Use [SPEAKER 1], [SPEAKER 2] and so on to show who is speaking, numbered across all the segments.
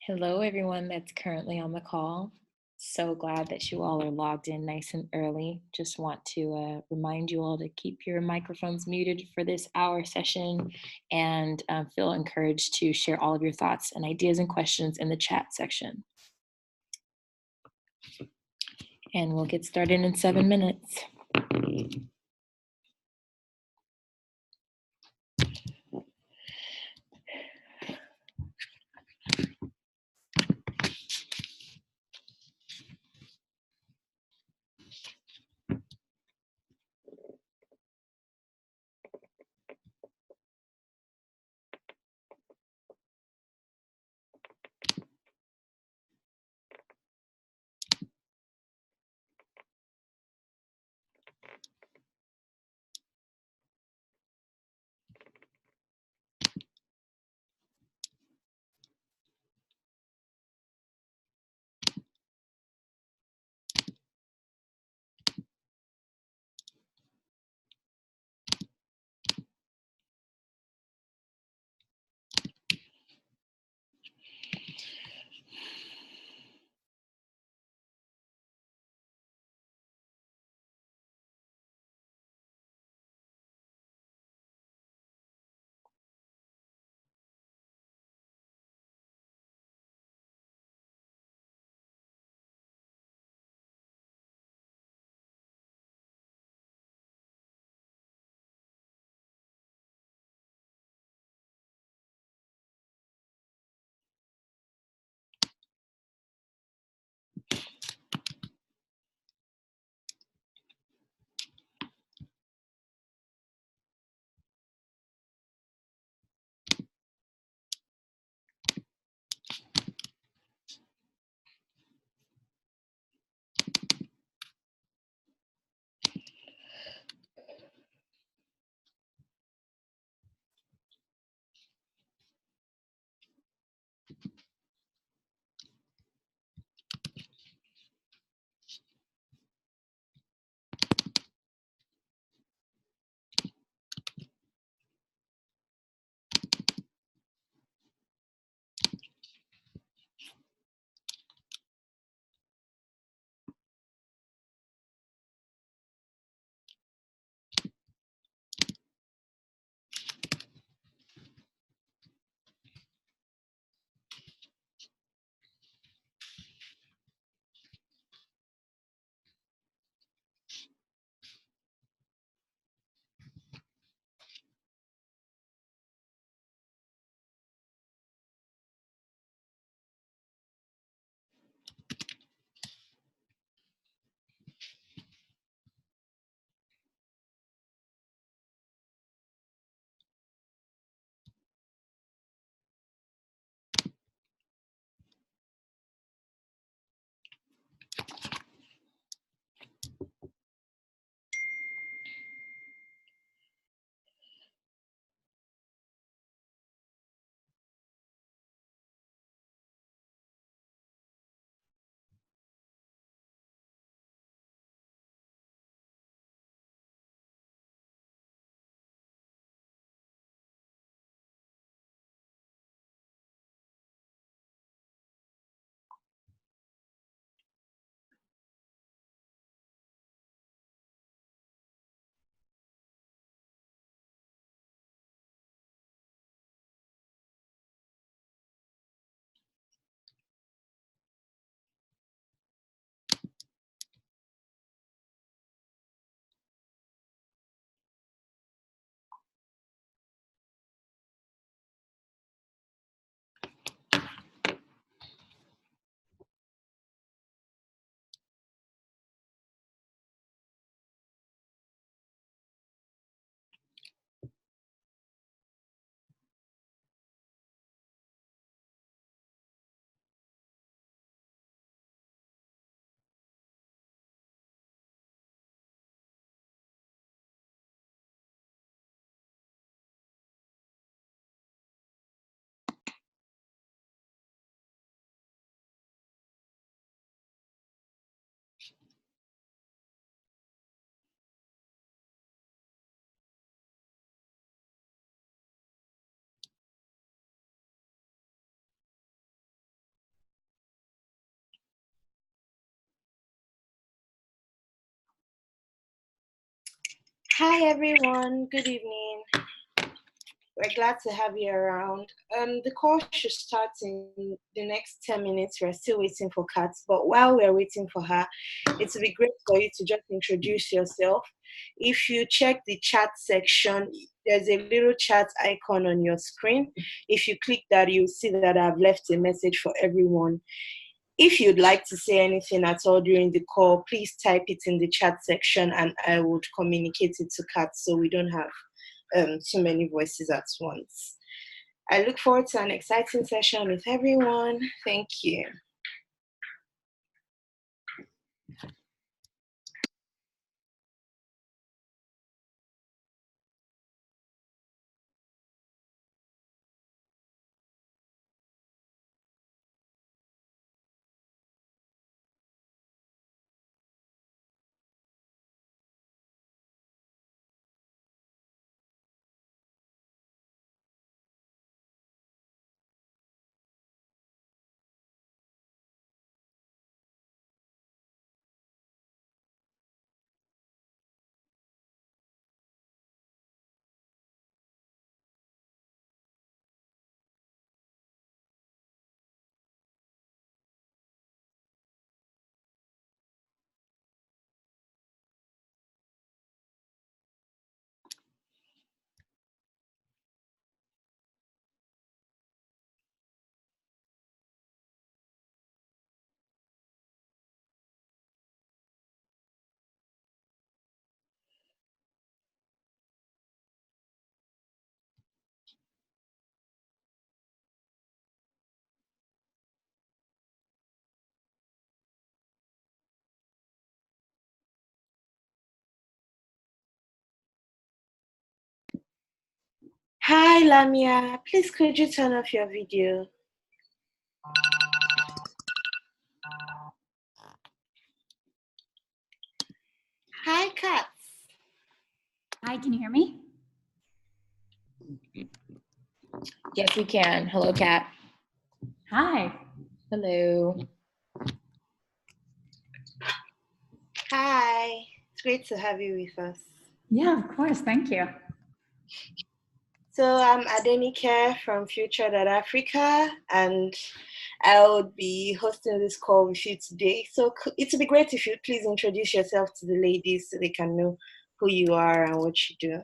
[SPEAKER 1] Hello, everyone that's currently on the call. So glad that you all are logged in nice and early. Just want to remind you all to keep your microphones muted for this hour session and feel encouraged to share all of your thoughts and ideas and questions in the chat section. And we'll get started in 7 minutes.
[SPEAKER 2] Hi everyone, good evening. We're glad to have you around. The call should start in the next 10 minutes. We're still waiting for Kat, but while we're waiting for her, it would be great for you to just introduce yourself. If you check the chat section, there's a little chat icon on your screen. If you click that, you'll see that I've left a message for everyone. If you'd like to say anything at all during the call, please type it in the chat section and I would communicate it to Kat so we don't have too many voices at once. I look forward to an exciting session with everyone. Thank you. Hi Lamia, please could you turn off your video? Hi Kat.
[SPEAKER 3] Hi, can you hear me?
[SPEAKER 1] Yes, we can. Hello, Kat.
[SPEAKER 3] Hi.
[SPEAKER 1] Hello.
[SPEAKER 2] Hi, it's great to have you with us.
[SPEAKER 3] Yeah, of course. Thank you.
[SPEAKER 2] So I'm Adenike from future.africa and I would be hosting this call with you today. So it would be great if you please introduce yourself to the ladies so they can know who you are and what you do.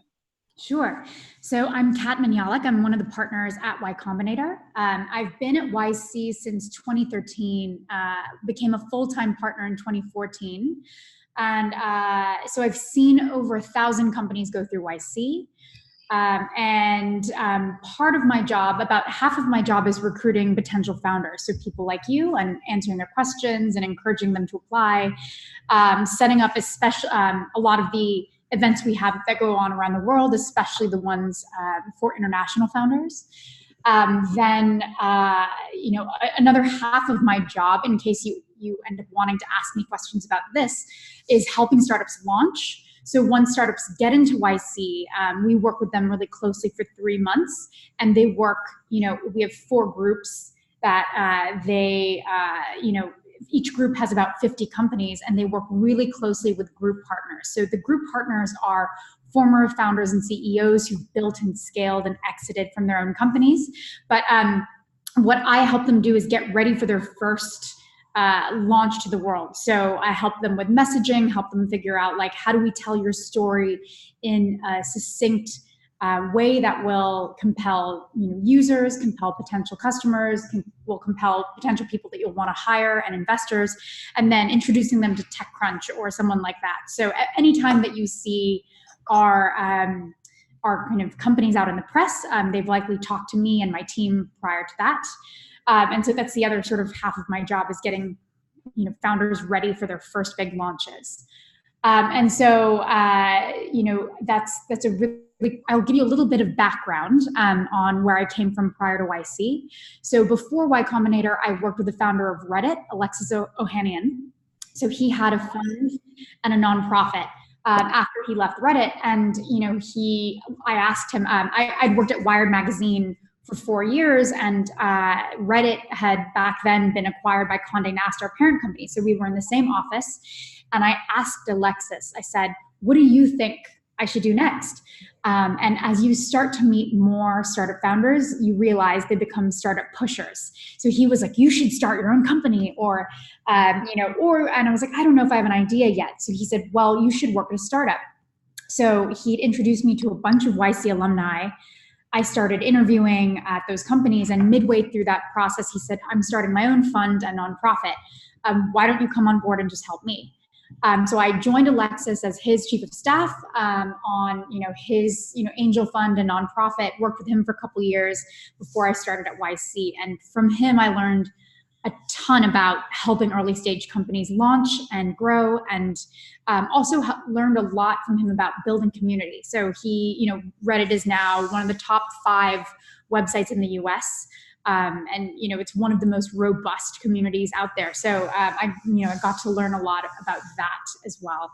[SPEAKER 3] Sure. So I'm Kat Mañalac. I'm one of the partners at Y Combinator. I've been at YC since 2013, became a full-time partner in 2014. And so I've seen over 1,000 companies go through YC. Part of my job, about half of my job, is recruiting potential founders. So people like you, and answering their questions and encouraging them to apply, setting up a lot of the events we have that go on around the world, especially the ones for international founders. Another half of my job, in case you end up wanting to ask me questions about this, is helping startups launch. So once startups get into YC, we work with them really closely for 3 months, and they work, we have 4 groups that each group has about 50 companies, and they work really closely with group partners. So the group partners are former founders and CEOs who've built and scaled and exited from their own companies. But what I help them do is get ready for their first launch to the world. So I help them with messaging, help them figure out, like, how do we tell your story in a succinct way that will compel users, compel potential customers, will compel potential people that you'll want to hire and investors, and then introducing them to TechCrunch or someone like that. So anytime that you see our kind of companies out in the press, they've likely talked to me and my team prior to that. And so that's the other sort of half of my job, is getting founders ready for their first big launches. That's a really, I'll give you a little bit of background on where I came from prior to YC. So before Y Combinator, I worked with the founder of Reddit, Alexis Ohanian. So he had a fund and a nonprofit after he left Reddit. And, I asked him, I'd worked at Wired Magazine for 4 years, and Reddit had back then been acquired by Condé Nast, our parent company. So we were in the same office, and I asked Alexis, I said, what do you think I should do next. And as you start to meet more startup founders, you realize they become startup pushers. So he was like, you should start your own company, or, and I was like, I don't know if I have an idea yet. So he said, well, you should work at a startup. So he'd introduced me to a bunch of YC alumni. I started interviewing at those companies, and midway through that process, he said, I'm starting my own fund and nonprofit. Why don't you come on board and just help me? So I joined Alexis as his chief of staff on his angel fund and nonprofit. Worked with him for a couple of years before I started at YC, and from him I learned a ton about helping early stage companies launch and grow, and also learned a lot from him about building community. So he, Reddit is now one of the top 5 websites in the US. And it's one of the most robust communities out there. So I got to learn a lot about that as well.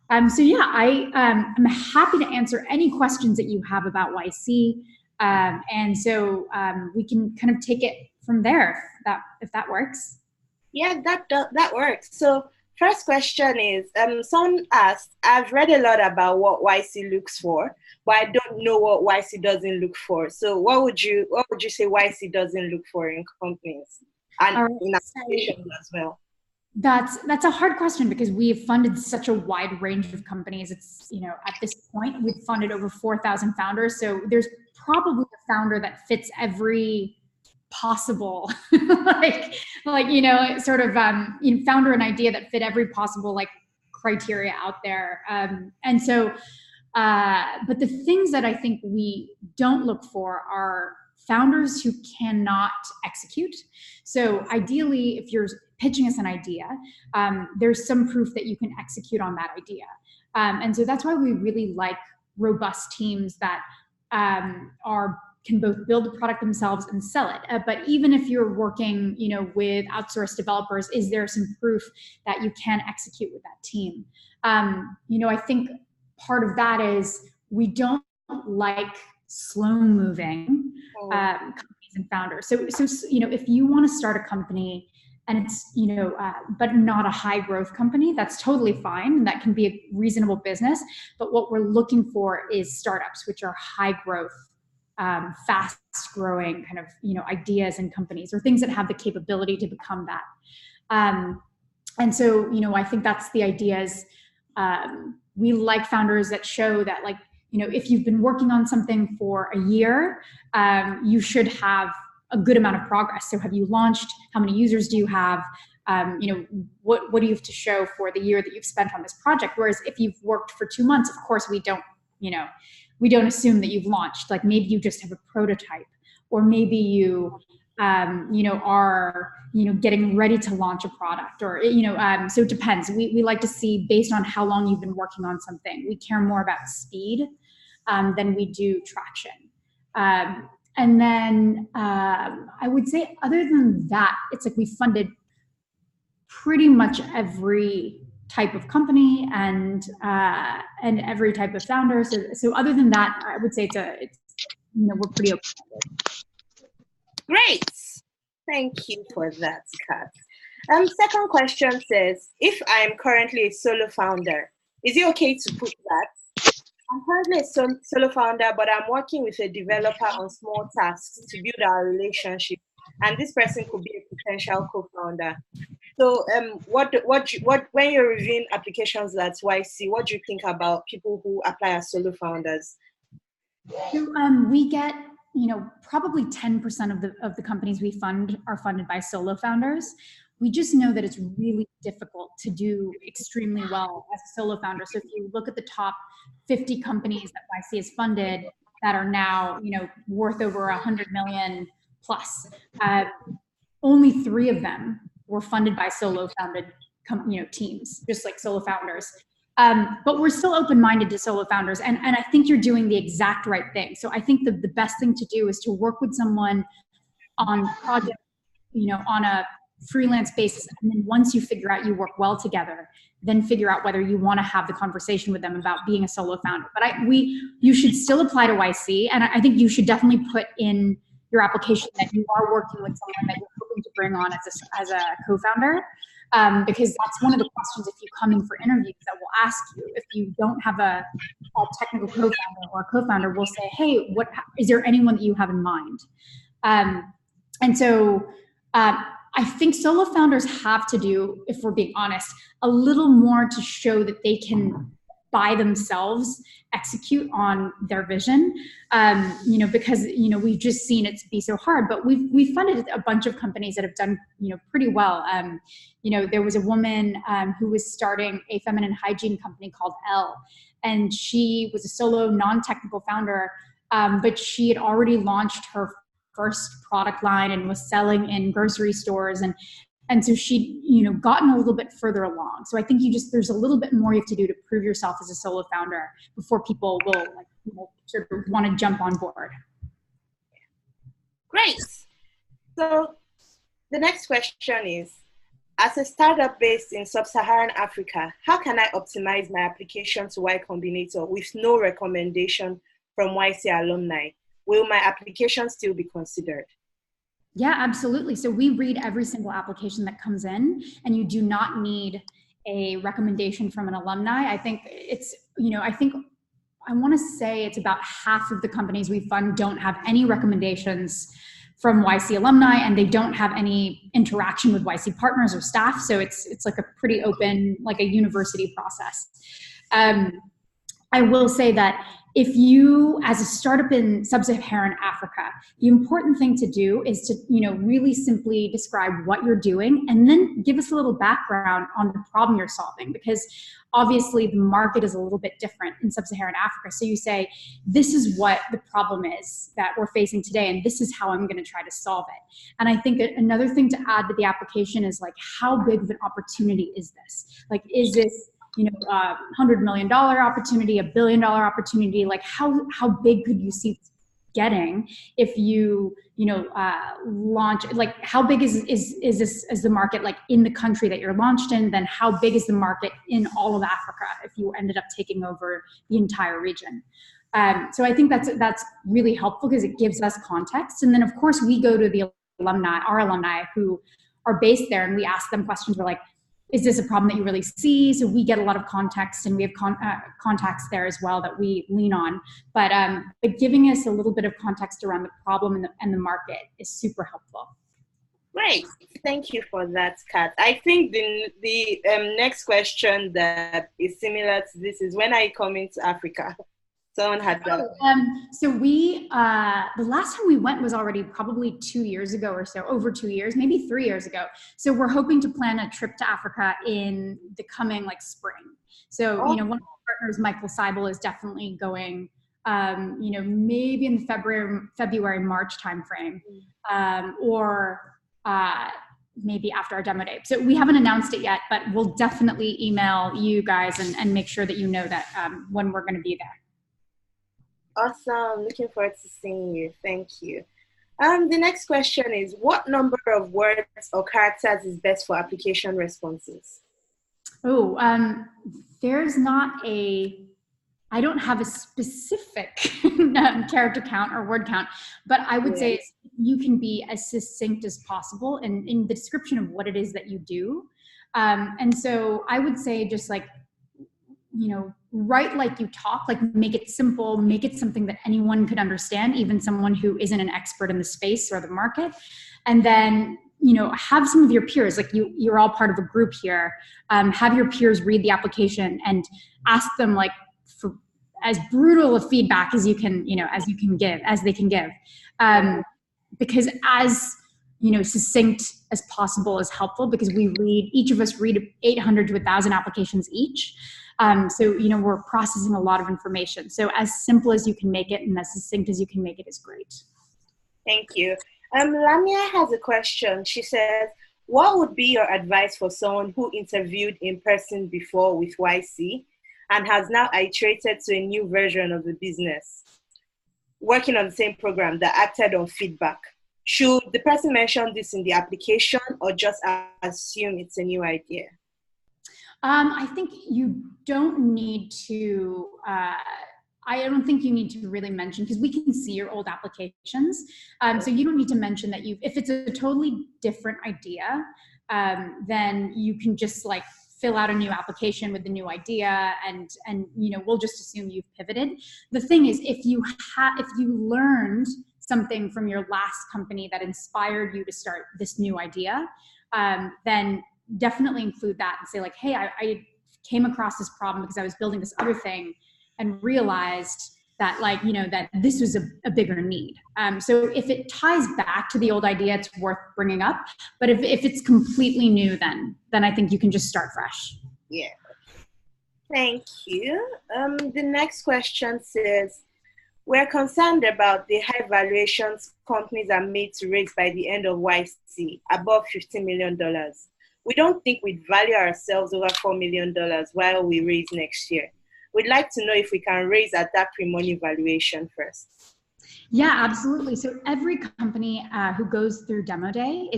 [SPEAKER 3] I'm happy to answer any questions that you have about YC. And so we can kind of take it from there, if that works.
[SPEAKER 2] Yeah, that works. So first question is, someone asked, I've read a lot about what YC looks for, but I don't know what YC doesn't look for. So what would you say YC doesn't look for in companies and in applications as well?
[SPEAKER 3] That's a hard question, because we've funded such a wide range of companies. It's, at this point, we've funded over 4,000 founders. So there's probably a founder that fits every possible founder and idea that fit every possible criteria out there. And so, but the things that I think we don't look for are founders who cannot execute. So ideally, if you're pitching us an idea, there's some proof that you can execute on that idea. And so that's why we really like robust teams that can both build the product themselves and sell it. But even if you're working, with outsourced developers, is there some proof that you can execute with that team? I think part of that is we don't like slow-moving companies and founders. So if you want to start a company and it's but not a high-growth company, that's totally fine. That can be a reasonable business. But what we're looking for is startups, which are high-growth, fast-growing kind of ideas and companies, or things that have the capability to become that. And so I think that's the ideas. We like founders that show that if you've been working on something for a year, you should have a good amount of progress. So have you launched? How many users do you have? What do you have to show for the year that you've spent on this project? Whereas if you've worked for 2 months, of course we don't assume that you've launched. Maybe you just have a prototype, or maybe you are getting ready to launch a product, or so it depends. We like to see based on how long you've been working on something. We care more about speed than we do traction. And then I would say, other than that, it's we funded pretty much every type of company and every type of founder. So other than that, I would say we're pretty open.
[SPEAKER 2] Great. Thank you for that, Kat. Second question says, if I am currently a solo founder, is it okay to put that? I'm currently a solo founder, but I'm working with a developer on small tasks to build our relationship, and this person could be a potential co-founder. So, when you're reviewing applications at YC, what do you think about people who apply as solo founders?
[SPEAKER 3] So, we get probably 10% of the companies we fund are funded by solo founders. We just know that it's really difficult to do extremely well as a solo founder. So if you look at the top 50 companies that YC has funded that are now, worth over 100 million plus, only 3 of them were funded by solo founded, teams, just like solo founders. But we're still open-minded to solo founders, and I think you're doing the exact right thing. So I think the best thing to do is to work with someone on project, on a freelance basis, and then once you figure out you work well together, then figure out whether you want to have the conversation with them about being a solo founder. But you should still apply to YC, and I think you should definitely put in your application that you are working with someone that you're hoping to bring on as a co-founder. Because that's one of the questions if you come in for interviews that will ask you. If you don't have a a technical co-founder or a co-founder will say, hey, is there anyone that you have in mind? And so I think solo founders have to do, if we're being honest, a little more to show that they can by themselves execute on their vision, because we've just seen it be so hard. But we've funded a bunch of companies that have done pretty well. There was a woman who was starting a feminine hygiene company called Elle, and she was a solo non-technical founder, but she had already launched her first product line and was selling in grocery stores, and so she'd gotten a little bit further along. So I think there's a little bit more you have to do to prove yourself as a solo founder before people will sort of want to jump on board.
[SPEAKER 2] Great. So the next question is, as a startup based in sub-Saharan Africa, how can I optimize my application to Y Combinator with no recommendation from YC alumni? Will my application still be considered?
[SPEAKER 3] Yeah, absolutely. So we read every single application that comes in, and you do not need a recommendation from an alumni. I think I want to say it's about half of the companies we fund don't have any recommendations from YC alumni, and they don't have any interaction with YC partners or staff. So it's like a pretty open, like a university process. I will say that if you, as a startup in sub-Saharan Africa, the important thing to do is to, really simply describe what you're doing and then give us a little background on the problem you're solving, because obviously the market is a little bit different in sub-Saharan Africa. So you say, this is what the problem is that we're facing today, and this is how I'm going to try to solve it. And I think that another thing to add to the application is like, how big of an opportunity is this? Like, is this $100 million opportunity, $1 billion opportunity? Like how big could you see getting if you launch? Like how big is this as the market, like in the country that you're launched in? Then how big is the market in all of Africa if you ended up taking over the entire region? So I think that's really helpful because it gives us context. And then of course we go to the alumni, our alumni who are based there, and we ask them questions. We're like, is this a problem that you really see? So we get a lot of context, and we have contacts there as well that we lean on. But giving us a little bit of context around the problem and the market is super helpful.
[SPEAKER 2] Great, thank you for that, Kat. I think the next question that is similar to this is, when are you coming to Africa? Someone had that.
[SPEAKER 3] So we, the last time we went was already probably 2 years ago or so, over 2 years, maybe 3 years ago. So we're hoping to plan a trip to Africa in the coming spring. So, one of our partners, Michael Seibel, is definitely going, maybe in the February, March timeframe, or maybe after our demo day. So we haven't announced it yet, but we'll definitely email you guys and make sure that you know that when we're going to be there.
[SPEAKER 2] Awesome. Looking forward to seeing you. Thank you. The next question is, what number of words or characters is best for application responses?
[SPEAKER 3] There's not I don't have a specific character count or word count, but I would say you can be as succinct as possible in the description of what it is that you do. And so I would say just write like you talk, like make it simple, make it something that anyone could understand, even someone who isn't an expert in the space or the market. And then, have some of your peers, like you're all part of a group here, have your peers read the application and ask them for as brutal of feedback as you can, as they can give. Because as succinct as possible is helpful, because each of us read 800 to 1,000 applications each. So, we're processing a lot of information. So as simple as you can make it and as succinct as you can make it is great.
[SPEAKER 2] Thank you. Lamia has a question. She says, what would be your advice for someone who interviewed in person before with YC and has now iterated to a new version of the business, working on the same program that acted on feedback? Should the person mention this in the application or just assume it's a new idea?
[SPEAKER 3] I think you don't need to, I don't think you need to really mention, because we can see your old applications. So you don't need to mention that if it's a totally different idea, then you can just fill out a new application with the new idea, and we'll just assume you've pivoted. The thing is, if you learned something from your last company that inspired you to start this new idea, then definitely include that and say like, hey, I came across this problem because I was building this other thing and realized that that this was a bigger need. So if it ties back to the old idea, it's worth bringing up. But if it's completely new, then I think you can just start fresh.
[SPEAKER 2] Yeah. Thank you. The next question says, we're concerned about the high valuations companies are made to raise by the end of YC, above $50 million. We don't think we'd value ourselves over $4 million while we raise next year. We'd like to know if we can raise at that pre-money valuation first.
[SPEAKER 3] Yeah, absolutely. So every company who goes through Demo Day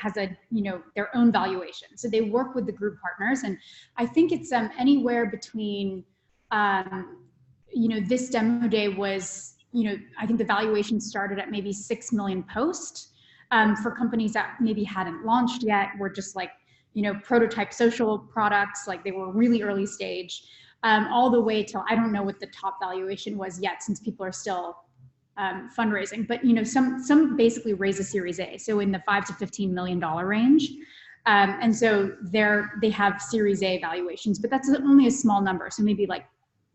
[SPEAKER 3] has their own valuation. So they work with the group partners, and I think it's anywhere between, this Demo Day was, I think the valuation started at maybe 6 million post for companies that maybe hadn't launched yet, were just like, prototype social products, like they were really early stage. All the way till, I don't know what the top valuation was yet, since people are still fundraising, but some basically raise a Series A, so in the $5 to $15 million range, and so they have Series A valuations, but that's only a small number. So maybe like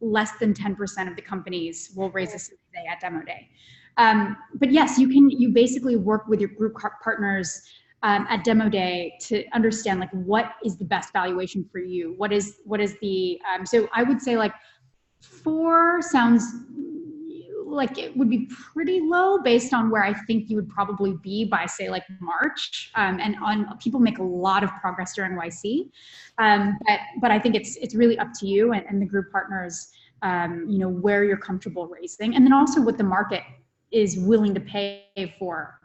[SPEAKER 3] less than 10% of the companies will raise a Series A at Demo Day. But yes, you basically work with your group partners at Demo Day to understand like what is the best valuation for you. What is the so I would say like 4 sounds like it would be pretty low based on where I think you would probably be by say like March. And people make a lot of progress during YC, but I think it's really up to you and the group partners, where you're comfortable raising, and then also what the market is willing to pay for,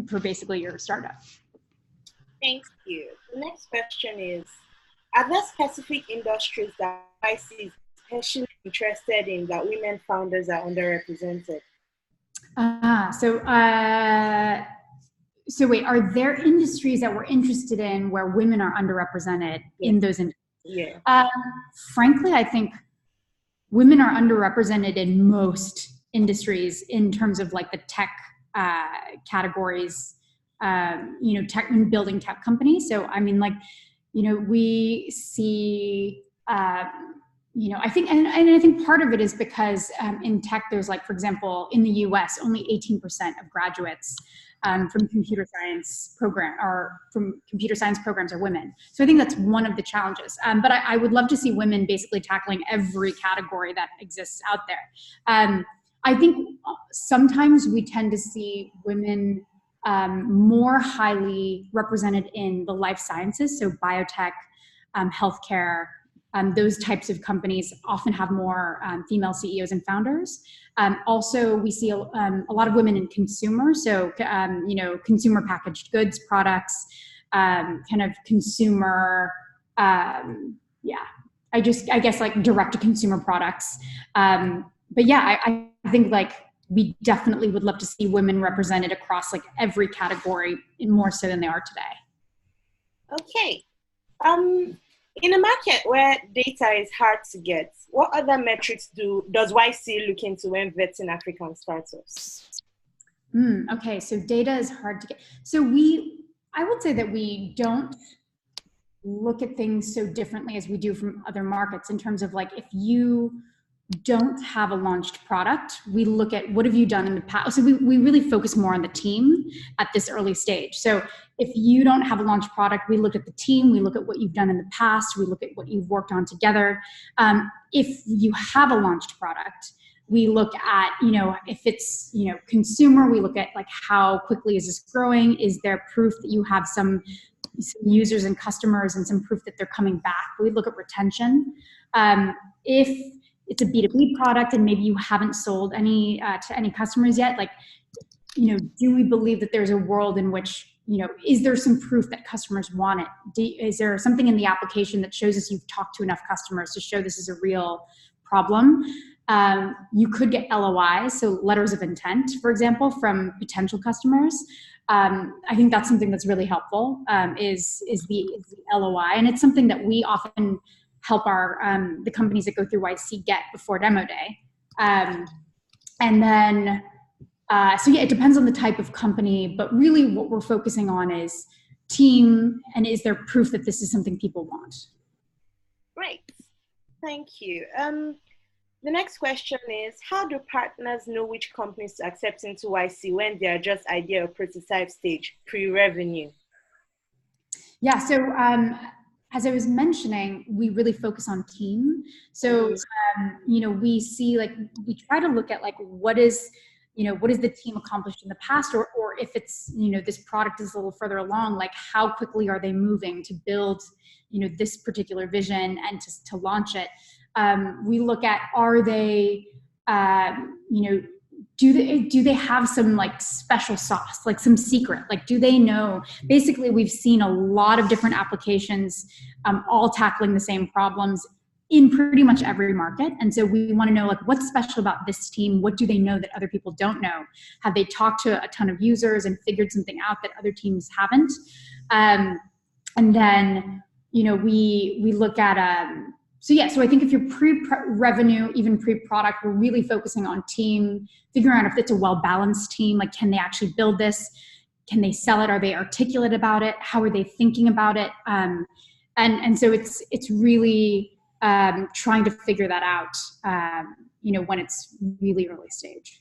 [SPEAKER 3] for basically your startup.
[SPEAKER 2] Thank you. The next question is, are there specific industries that YC is especially interested in that women founders are underrepresented?
[SPEAKER 3] So wait, are there industries that we're interested in where women are underrepresented in those industries?
[SPEAKER 2] Yeah.
[SPEAKER 3] Frankly, I think women are underrepresented in most industries in terms of like the tech categories, tech and building tech companies. So, I mean, like, we see, I think, and I think part of it is because in tech, there's like, for example, in the US, only 18% of graduates from computer science programs are women. So I think that's one of the challenges. But I would love to see women basically tackling every category that exists out there. I think sometimes we tend to see women more highly represented in the life sciences, so biotech, healthcare. Those types of companies often have more female CEOs and founders. Also, we see a lot of women in consumer, so consumer packaged goods products, kind of consumer, I guess like direct to consumer products. But yeah, I think like we definitely would love to see women represented across like every category, more so than they are today.
[SPEAKER 2] Okay. In a market where data is hard to get, what other metrics does YC look into when vetting African startups?
[SPEAKER 3] Okay, so data is hard to get. So I would say that we don't look at things so differently as we do from other markets in terms of like, if you don't have a launched product, we look at what have you done in the past. So we really focus more on the team at this early stage. So if you don't have a launched product, we look at the team, we look at what you've done in the past, we look at what you've worked on together. If you have a launched product, we look at, if it's, consumer, we look at like how quickly is this growing? Is there proof that you have some users and customers and some proof that they're coming back? We look at retention. If it's a B2B product and maybe you haven't sold any to any customers yet, like, do we believe that there's a world in which, is there some proof that customers want it? Is there something in the application that shows us you've talked to enough customers to show this is a real problem? You could get LOIs, so letters of intent, for example, from potential customers. I think that's something that's really helpful, is the LOI, and it's something that we often help the companies that go through YC get before demo day. And then, so yeah, it depends on the type of company, but really what we're focusing on is team, and is there proof that this is something people want?
[SPEAKER 2] Great, thank you. The next question is, how do partners know which companies to accept into YC when they are just idea or prototype stage, pre-revenue?
[SPEAKER 3] Yeah, so as I was mentioning, we really focus on team. So, we see, we try to look at what is the team accomplished in the past, or if it's, this product is a little further along, how quickly are they moving to build, this particular vision and to launch it. We look at, are they, do they have some special sauce, some secret? Do they know? Basically, we've seen a lot of different applications, all tackling the same problems in pretty much every market. And so we want to know what's special about this team? What do they know that other people don't know? Have they talked to a ton of users and figured something out that other teams haven't? And then, we look at, so I think if you're pre-revenue, even pre-product, we're really focusing on team, figuring out if it's a well-balanced team, can they actually build this? Can they sell it? Are they articulate about it? How are they thinking about it? And so it's really trying to figure that out, when it's really early stage.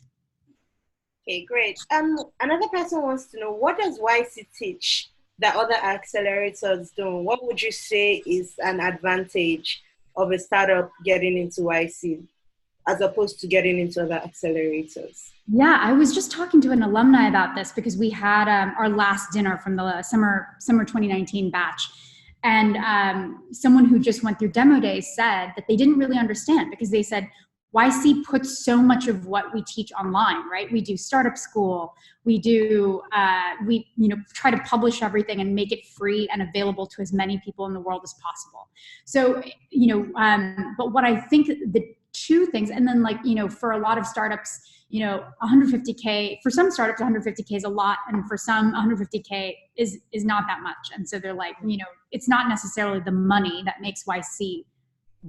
[SPEAKER 2] Okay, great. Another person wants to know, what does YC teach that other accelerators don't? What would you say is an advantage of a startup getting into YC as opposed to getting into other accelerators?
[SPEAKER 3] Yeah, I was just talking to an alumni about this because we had our last dinner from the summer 2019 batch. And someone who just went through demo day said that they didn't really understand, because they said, YC puts so much of what we teach online, right? We do startup school. We do, try to publish everything and make it free and available to as many people in the world as possible. So, but what I think the two things, and then for a lot of startups, 150K, for some startups, 150K is a lot. And for some, 150K is not that much. And so they're it's not necessarily the money that makes YC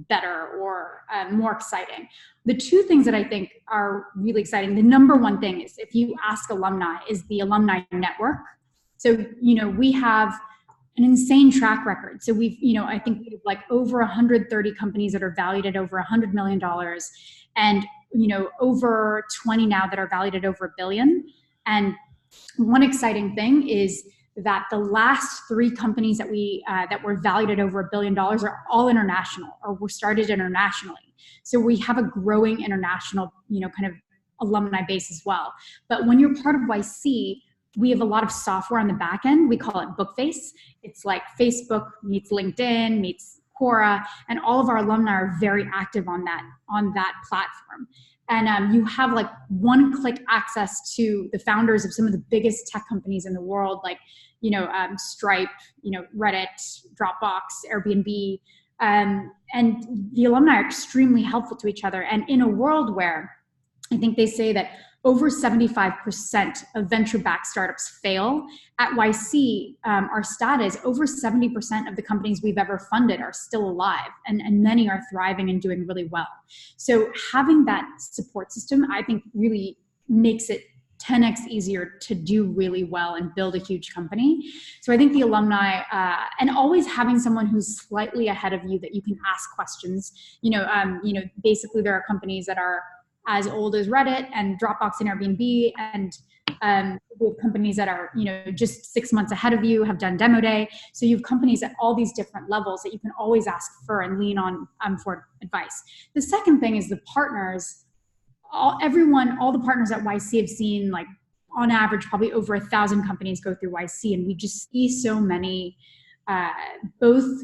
[SPEAKER 3] better or more exciting. The two things that I think are really exciting, the number one thing is, if you ask alumni, is the alumni network. So, we have an insane track record. So we've, I think we have over 130 companies that are valued at over $100 million, and, over 20 now that are valued at over $1 billion. And one exciting thing is that the last 3 companies that were valued at over $1 billion are all international, or were started internationally. So we have a growing international, kind of alumni base as well. But when you're part of YC, we have a lot of software on the back end. We call it Bookface. It's like Facebook meets LinkedIn meets Quora, and all of our alumni are very active on that platform. And you have one-click access to the founders of some of the biggest tech companies in the world, Stripe, Reddit, Dropbox, Airbnb. And the alumni are extremely helpful to each other. And in a world where I think they say that over 75% of venture-backed startups fail, at YC, our stat is over 70% of the companies we've ever funded are still alive, and many are thriving and doing really well. So having that support system, I think, really makes it 10x easier to do really well and build a huge company. So I think the alumni, and always having someone who's slightly ahead of you that you can ask questions. Basically there are companies that are as old as Reddit and Dropbox and Airbnb, and we have companies that are, just 6 months ahead of you, have done demo day. So you have companies at all these different levels that you can always ask for and lean on for advice. The second thing is the partners. All the partners at YC have seen, on average, probably over 1,000 companies go through YC, and we just see so many, both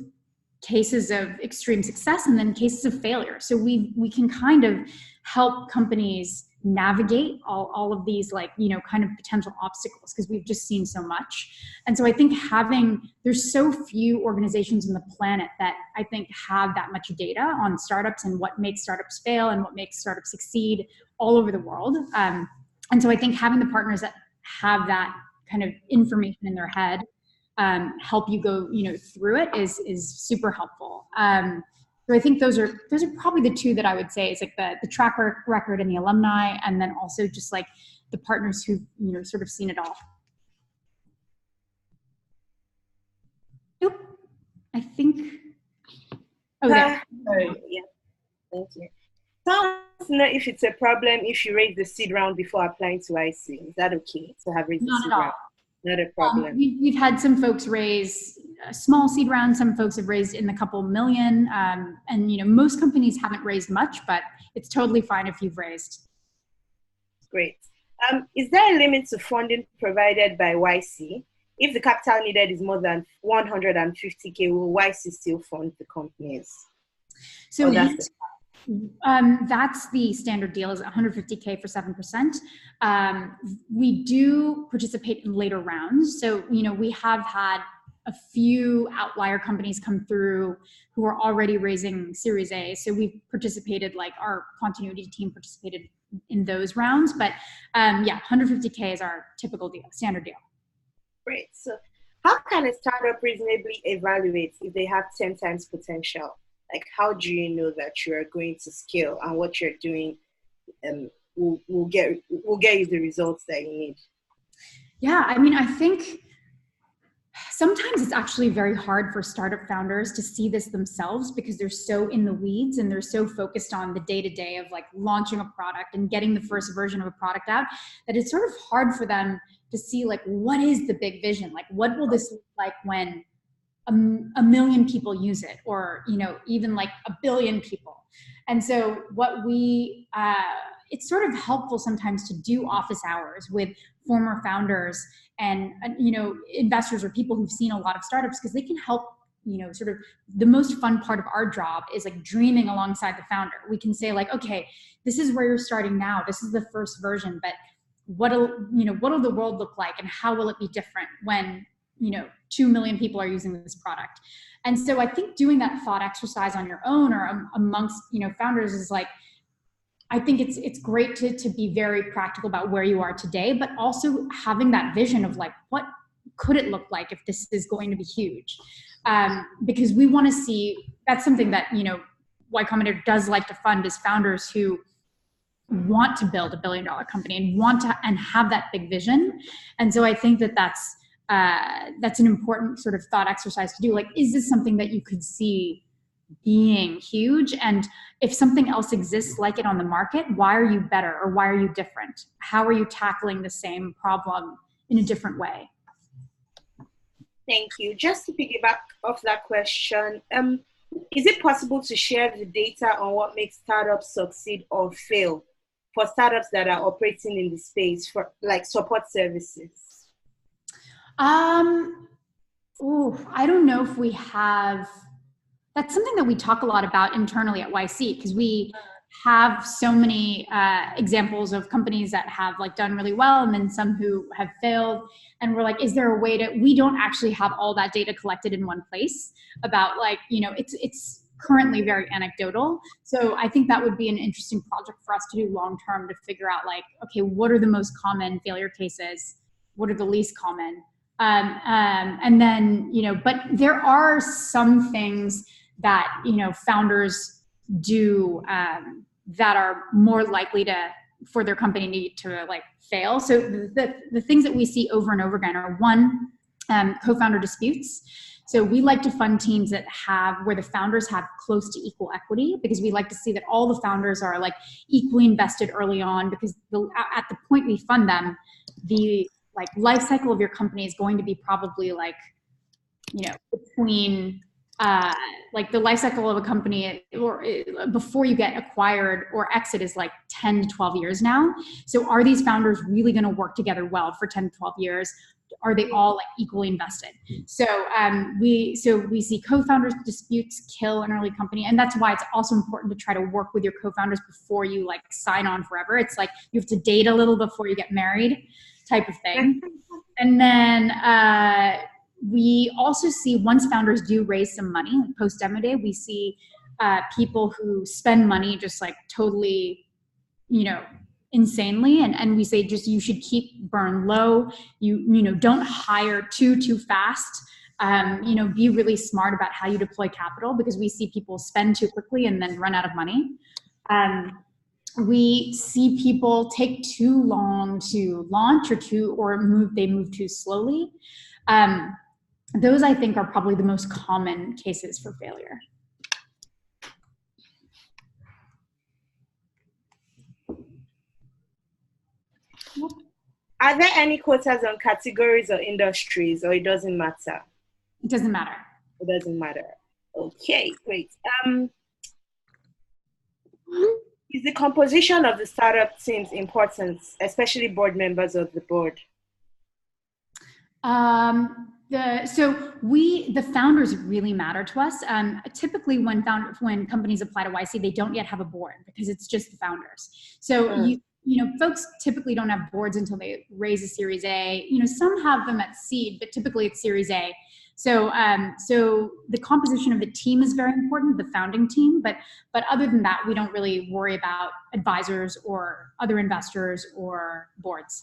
[SPEAKER 3] cases of extreme success and then cases of failure. So we can kind of help companies navigate all of these like, kind of potential obstacles, because we've just seen so much. And so I think there's so few organizations on the planet that I think have that much data on startups and what makes startups fail and what makes startups succeed all over the world. And so I think having the partners that have that kind of information in their head help you go, through it is super helpful. So I think those are probably the two that I would say is like the track record and the alumni, and then also just like the partners who've, sort of seen it all. Nope. I think. Oh, there.
[SPEAKER 2] Yeah. Thank you. Someone wants to know if it's a problem if you raise the seed round before applying to IC. Is that okay to have raised the seed round? Not a problem.
[SPEAKER 3] We've had some folks raise a small seed round. Some folks have raised in the couple million. And, most companies haven't raised much, but it's totally fine if you've raised.
[SPEAKER 2] Great. Is there a limit to funding provided by YC? If the capital needed is more than 150K, will YC still fund the companies?
[SPEAKER 3] So that's the standard deal, is 150K for 7%. We do participate in later rounds. So, we have had a few outlier companies come through who are already raising Series A. So we've participated, like our continuity team participated in those rounds. But 150K is our typical deal, standard deal.
[SPEAKER 2] Great. So how can a startup reasonably evaluate if they have 10 times potential? Like, how do you know that you're going to scale and what you're doing will get you the results that you need?
[SPEAKER 3] Yeah, I think sometimes it's actually very hard for startup founders to see this themselves because they're so in the weeds and they're so focused on the day-to-day of like launching a product and getting the first version of a product out that it's sort of hard for them to see like, what is the big vision? Like, what will this look like when a million people use it, or even like a billion people? And so it's sort of helpful sometimes to do office hours with former founders and investors or people who've seen a lot of startups, because they can help. Sort of the most fun part of our job is like dreaming alongside the founder. We can say like, okay, this is where you're starting now, this is the first version, but what'll the world look like and how will it be different when 2 million people are using this product? And so I think doing that thought exercise on your own or amongst founders is like, I think it's great to be very practical about where you are today, but also having that vision of like, what could it look like if this is going to be huge? Because we want to see, that's something that Y Combinator does like to fund, is founders who want to build a $1 billion company and have that big vision. And so I think that's an important sort of thought exercise to do. Like, is this something that you could see being huge? And if something else exists like it on the market, why are you better or why are you different? How are you tackling the same problem in a different way?
[SPEAKER 2] Thank you. Just to piggyback off that question, is it possible to share the data on what makes startups succeed or fail for startups that are operating in the space, for like support services?
[SPEAKER 3] I don't know if we have. That's something that we talk a lot about internally at YC, because we have so many examples of companies that have like done really well and then some who have failed. And we're like, is there a way we don't actually have all that data collected in one place about like, it's currently very anecdotal. So I think that would be an interesting project for us to do long-term, to figure out like, okay, what are the most common failure cases? What are the least common? And then, but there are some things that, founders do that are more likely for their company to like fail. So the things that we see over and over again are, one, co-founder disputes. So we like to fund teams where the founders have close to equal equity, because we like to see that all the founders are like equally invested early on, because at the point we fund them, the like life cycle of your company is going to be probably like, between like the life cycle of a company or before you get acquired or exit is like 10 to 12 years now. So are these founders really going to work together well for 10 to 12 years? are they all like equally invested? So we see co-founders disputes kill an early company, and that's why it's also important to try to work with your co-founders before you like sign on forever. It's like you have to date a little before you get married, type of thing. And then we also see once founders do raise some money post demo day, we see people who spend money just like totally, insanely, and we say just you should keep burn low. You don't hire too fast. Be really smart about how you deploy capital, because we see people spend too quickly and then run out of money. We see people take too long to launch or move too slowly. Those I think are probably the most common cases for failure.
[SPEAKER 2] Are there any quotas on categories or industries, or it doesn't matter?
[SPEAKER 3] It doesn't matter.
[SPEAKER 2] It doesn't matter. Okay, great. Is the composition of the startup teams important, especially board members of the board?
[SPEAKER 3] The founders really matter to us. Typically when companies apply to YC, they don't yet have a board because it's just the founders. So folks typically don't have boards until they raise a Series A. Some have them at seed, but typically it's Series A. So the composition of the team is very important, the founding team, but other than that, we don't really worry about advisors or other investors or boards.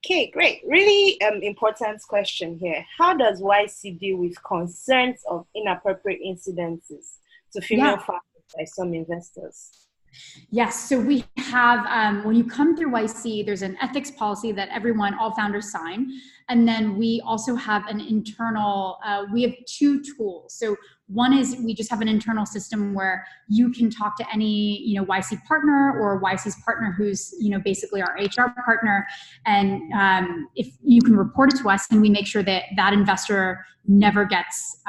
[SPEAKER 2] Okay, great. Really important question here. How does YC deal with concerns of inappropriate incidences to female founders by some investors?
[SPEAKER 3] Yes, so we have, when you come through YC, there's an ethics policy that all founders sign. And then we also have an internal, we have two tools. So one is we just have an internal system where you can talk to any, YC partner or YC's partner who's, basically our HR partner. And if you can report it to us, and we make sure that that investor never gets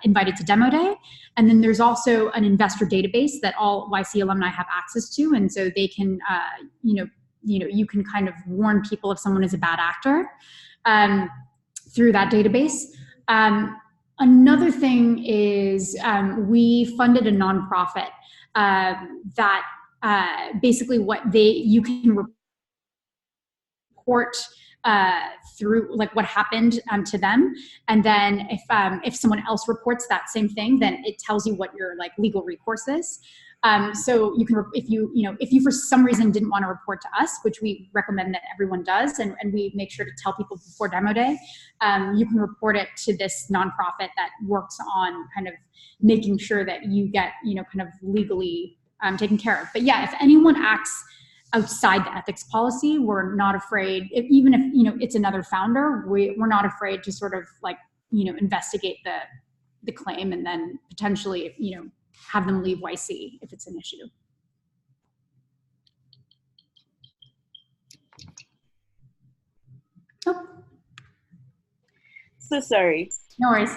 [SPEAKER 3] invited to demo day. And then there's also an investor database that all YC alumni have access to. And so they can, you can kind of warn people if someone is a bad actor through that database. Another thing is we funded a nonprofit that basically you can report through like what happened to them, and then if someone else reports that same thing, then it tells you what your like legal recourse is. So you can, if you for some reason didn't want to report to us, which we recommend that everyone does, and we make sure to tell people before demo day, you can report it to this nonprofit that works on kind of making sure that you get, kind of legally taken care of. But yeah, if anyone acts outside the ethics policy, we're not afraid, even if, it's another founder, we're not afraid to sort of like, investigate the claim and then potentially, have them leave YC if it's an issue. Oh.
[SPEAKER 2] So sorry.
[SPEAKER 3] No worries.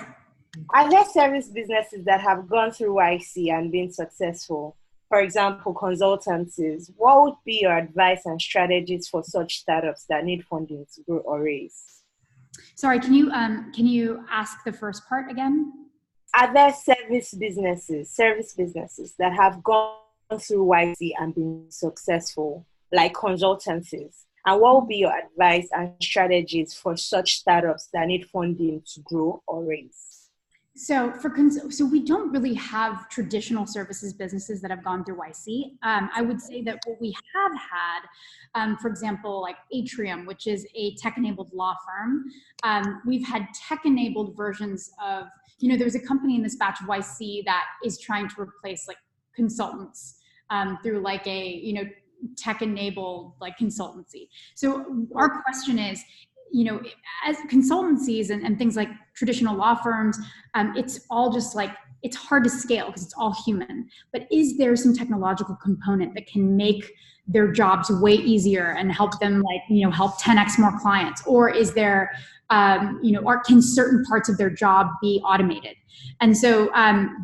[SPEAKER 2] Are there service businesses that have gone through YC and been successful? For example, consultancies. What would be your advice and strategies for such startups that need funding to grow or raise?
[SPEAKER 3] Sorry, can you ask the first part again?
[SPEAKER 2] Are there service businesses that have gone through YC and been successful, like consultancies? And what would be your advice and strategies for such startups that need funding to grow or raise?
[SPEAKER 3] So we don't really have traditional services businesses that have gone through YC. I would say that what we have had, for example, like Atrium, which is a tech-enabled law firm. We've had tech-enabled versions of, there's a company in this batch of YC that is trying to replace like consultants through like a, tech-enabled like consultancy. So our question is, as consultancies and things like traditional law firms, it's all just like, it's hard to scale because it's all human. But is there some technological component that can make their jobs way easier and help them like, help 10x more clients? Or is there, or can certain parts of their job be automated? And so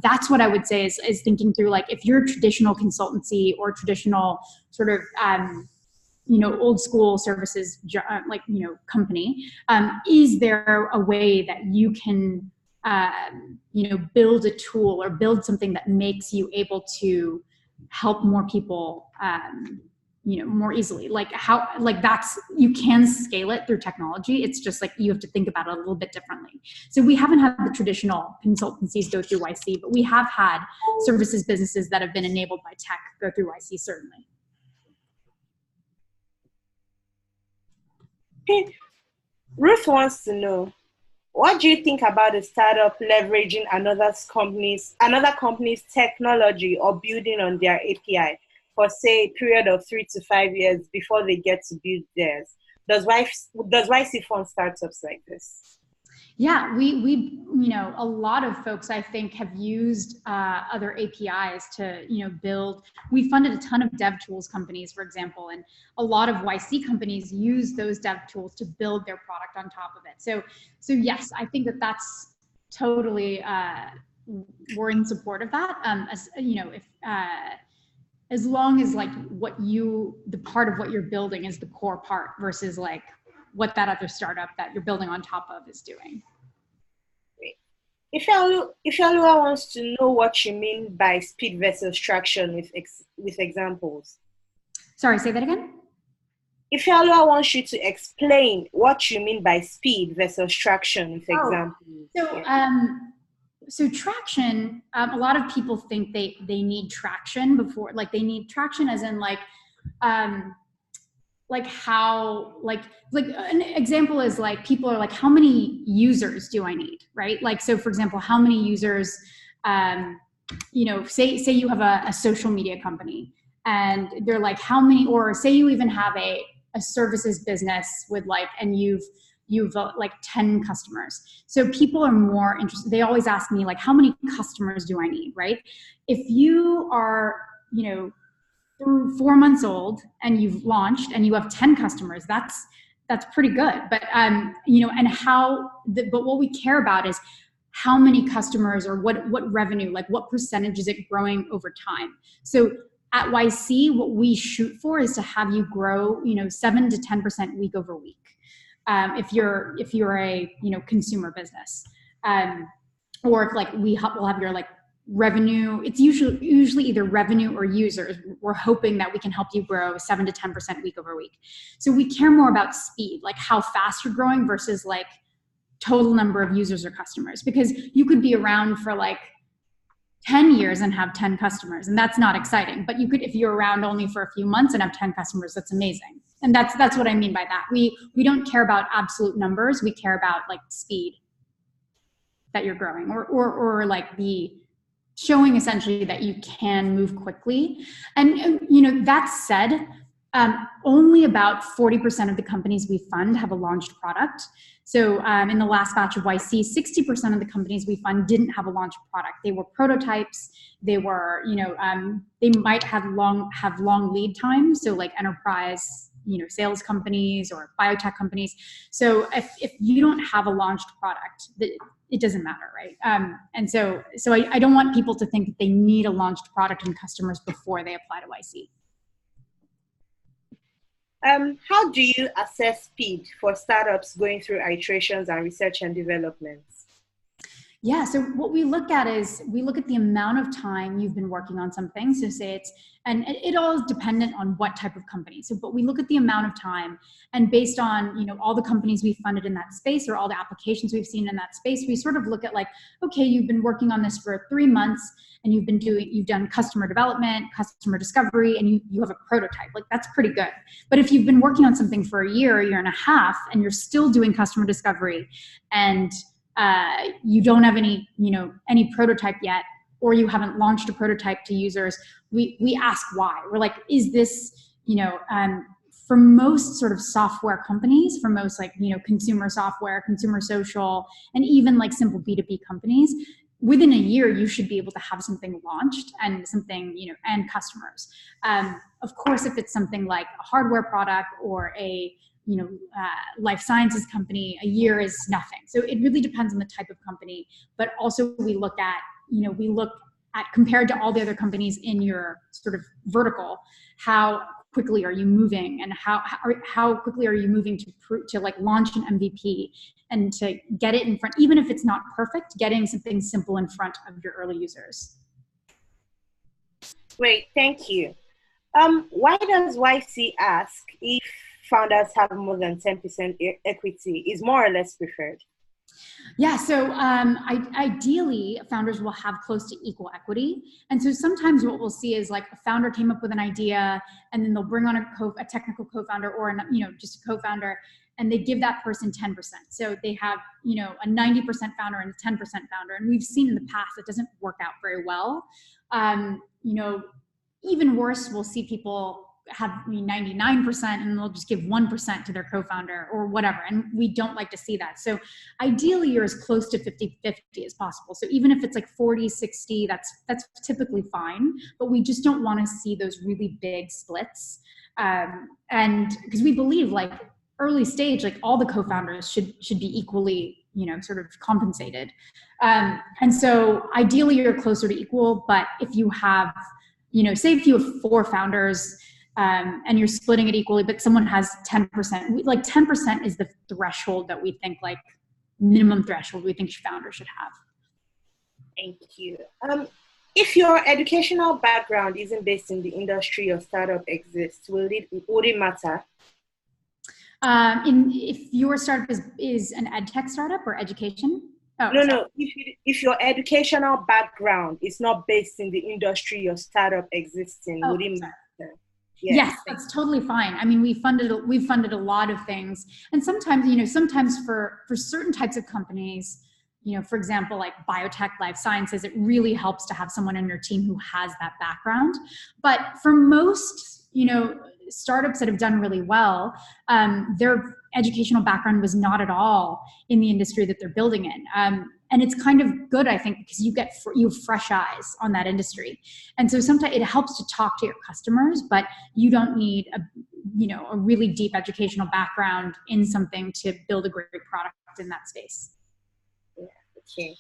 [SPEAKER 3] that's what I would say is thinking through, like, if you're a traditional consultancy or traditional sort of, old school services, company, is there a way that you can, build a tool or build something that makes you able to help more people, more easily? You can scale it through technology. It's just like you have to think about it a little bit differently. So we haven't had the traditional consultancies go through YC, but we have had services businesses that have been enabled by tech go through YC, certainly.
[SPEAKER 2] Ruth wants to know, what do you think about a startup leveraging another company's technology or building on their API for, say, a period of 3 to 5 years before they get to build theirs? Does YC fund startups like this?
[SPEAKER 3] Yeah, we a lot of folks, I think, have used other APIs to build. We funded a ton of dev tools companies, for example, and a lot of YC companies use those dev tools to build their product on top of it. So yes, I think that's totally, we're in support of that. As long as the part of what you're building is the core part versus what that other startup that you're building on top of is doing.
[SPEAKER 2] If Ifeoluwa wants to know what you mean by speed versus traction with examples. Sorry,
[SPEAKER 3] say that again?
[SPEAKER 2] Ifeoluwa wants you to explain what you mean by speed versus traction with examples.
[SPEAKER 3] So traction, a lot of people think they need traction before, they need traction as in how an example is people are how many users do I need, right? So for example, how many users, say you have a social media company and they're how many, or say you even have a services business with and you've 10 customers. So people are more interested. They always ask me how many customers do I need, right? If you are, 4 months old and you've launched and you have 10 customers, that's pretty good. But but what we care about is how many customers or what revenue, what percentage is it growing over time. So at YC, what we shoot for is to have you grow 7 to 10% week over week. If you're a consumer business, or if we'll have your revenue, it's usually either revenue or users. We're hoping that we can help you grow 7 to 10% week over week. So we care more about speed, how fast you're growing versus total number of users or customers, because you could be around for 10 years and have 10 customers, and that's not exciting. But you could, if you're around only for a few months and have 10 customers, that's amazing. And that's what I mean by that. We don't care about absolute numbers. We care about speed that you're growing, or the showing essentially that you can move quickly. And that said, only about 40% of the companies we fund have a launched product. So in the last batch of YC, 60% of the companies we fund didn't have a launched product. They were prototypes. They were, they might have long lead times. So enterprise, sales companies or biotech companies. So if you don't have a launched product, it doesn't matter, right? And so I don't want people to think that they need a launched product and customers before they apply to YC.
[SPEAKER 2] How do you assess speed for startups going through iterations and research and development?
[SPEAKER 3] Yeah, so what we look at is we look at the amount of time you've been working on something. So say and it all is dependent on what type of company. So, but we look at the amount of time, and based on, all the companies we've funded in that space or all the applications we've seen in that space, we sort of look at okay, you've been working on this for 3 months and you've done customer development, customer discovery, and you have a prototype. That's pretty good. But if you've been working on something for a year and a half, and you're still doing customer discovery and you don't have any prototype yet, or you haven't launched a prototype to users, we ask why. We're is this, for most sort of software companies, for most consumer software, consumer social, and even simple B2B companies, within a year, you should be able to have something launched and something, and customers. Of course, if it's something like a hardware product or a life sciences company, a year is nothing. So it really depends on the type of company, but also we look at compared to all the other companies in your sort of vertical, how quickly are you moving, and how quickly are you moving to like launch an MVP and to get it in front, even if it's not perfect, getting something simple in front of your early users.
[SPEAKER 2] Great, thank you. Why does YC ask if founders have more than 10% equity is more or less preferred?
[SPEAKER 3] Yeah, so ideally, founders will have close to equal equity. And so sometimes what we'll see is like a founder came up with an idea, and then they'll bring on a technical co-founder or just a co-founder, and they give that person 10%. So they have a 90% founder and a 10% founder. And we've seen in the past it doesn't work out very well. Even worse, we'll see people have 99% and they'll just give 1% to their co-founder or whatever. And we don't like to see that. So ideally you're as close to 50-50 as possible. So even if it's like 40-60, that's typically fine, but we just don't want to see those really big splits. And because we believe like early stage, like all the co-founders should be equally, sort of compensated. And so ideally you're closer to equal, but if you have, say if you have 4 founders, and you're splitting it equally, but someone has 10%. Like 10% is the threshold that we think, like minimum threshold we think founders should have.
[SPEAKER 2] Thank you. If your educational background isn't based in the industry your startup exists, would it matter?
[SPEAKER 3] If your startup is an ed tech startup or education?
[SPEAKER 2] Oh, no. If your educational background is not based in the industry your startup exists in, would it matter?
[SPEAKER 3] Yes, that's totally fine. I mean, we've funded a lot of things, and sometimes for certain types of companies, for example, like biotech, life sciences, it really helps to have someone on your team who has that background. But for most, startups that have done really well, their educational background was not at all in the industry that they're building in. And it's kind of good, I think, because you have fresh eyes on that industry. And so sometimes it helps to talk to your customers, but you don't need a really deep educational background in something to build a great product in that space.
[SPEAKER 2] Yeah, okay.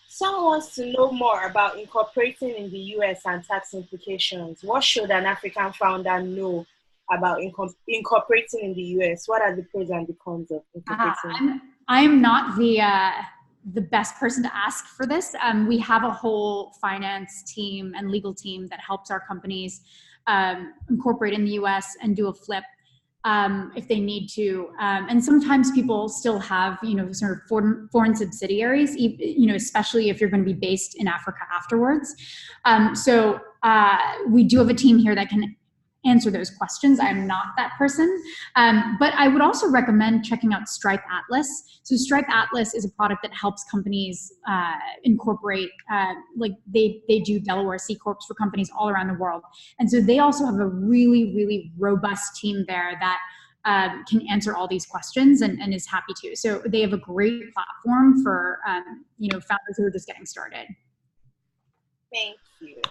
[SPEAKER 2] Someone wants to know more about incorporating in the US and tax implications. What should an African founder know about incorporating in the US? What are the pros and the cons of incorporating?
[SPEAKER 3] I'm not the best person to ask for this. We have a whole finance team and legal team that helps our companies incorporate in the US and do a flip if they need to. And sometimes people still have, sort of foreign subsidiaries, especially if you're going to be based in Africa afterwards. So we do have a team here that can answer those questions. I'm not that person. But I would also recommend checking out Stripe Atlas. So Stripe Atlas is a product that helps companies incorporate, like they do Delaware C Corps for companies all around the world. And so they also have a really, really robust team there that can answer all these questions and is happy to. So they have a great platform for, founders who are just getting started.
[SPEAKER 2] Thank you.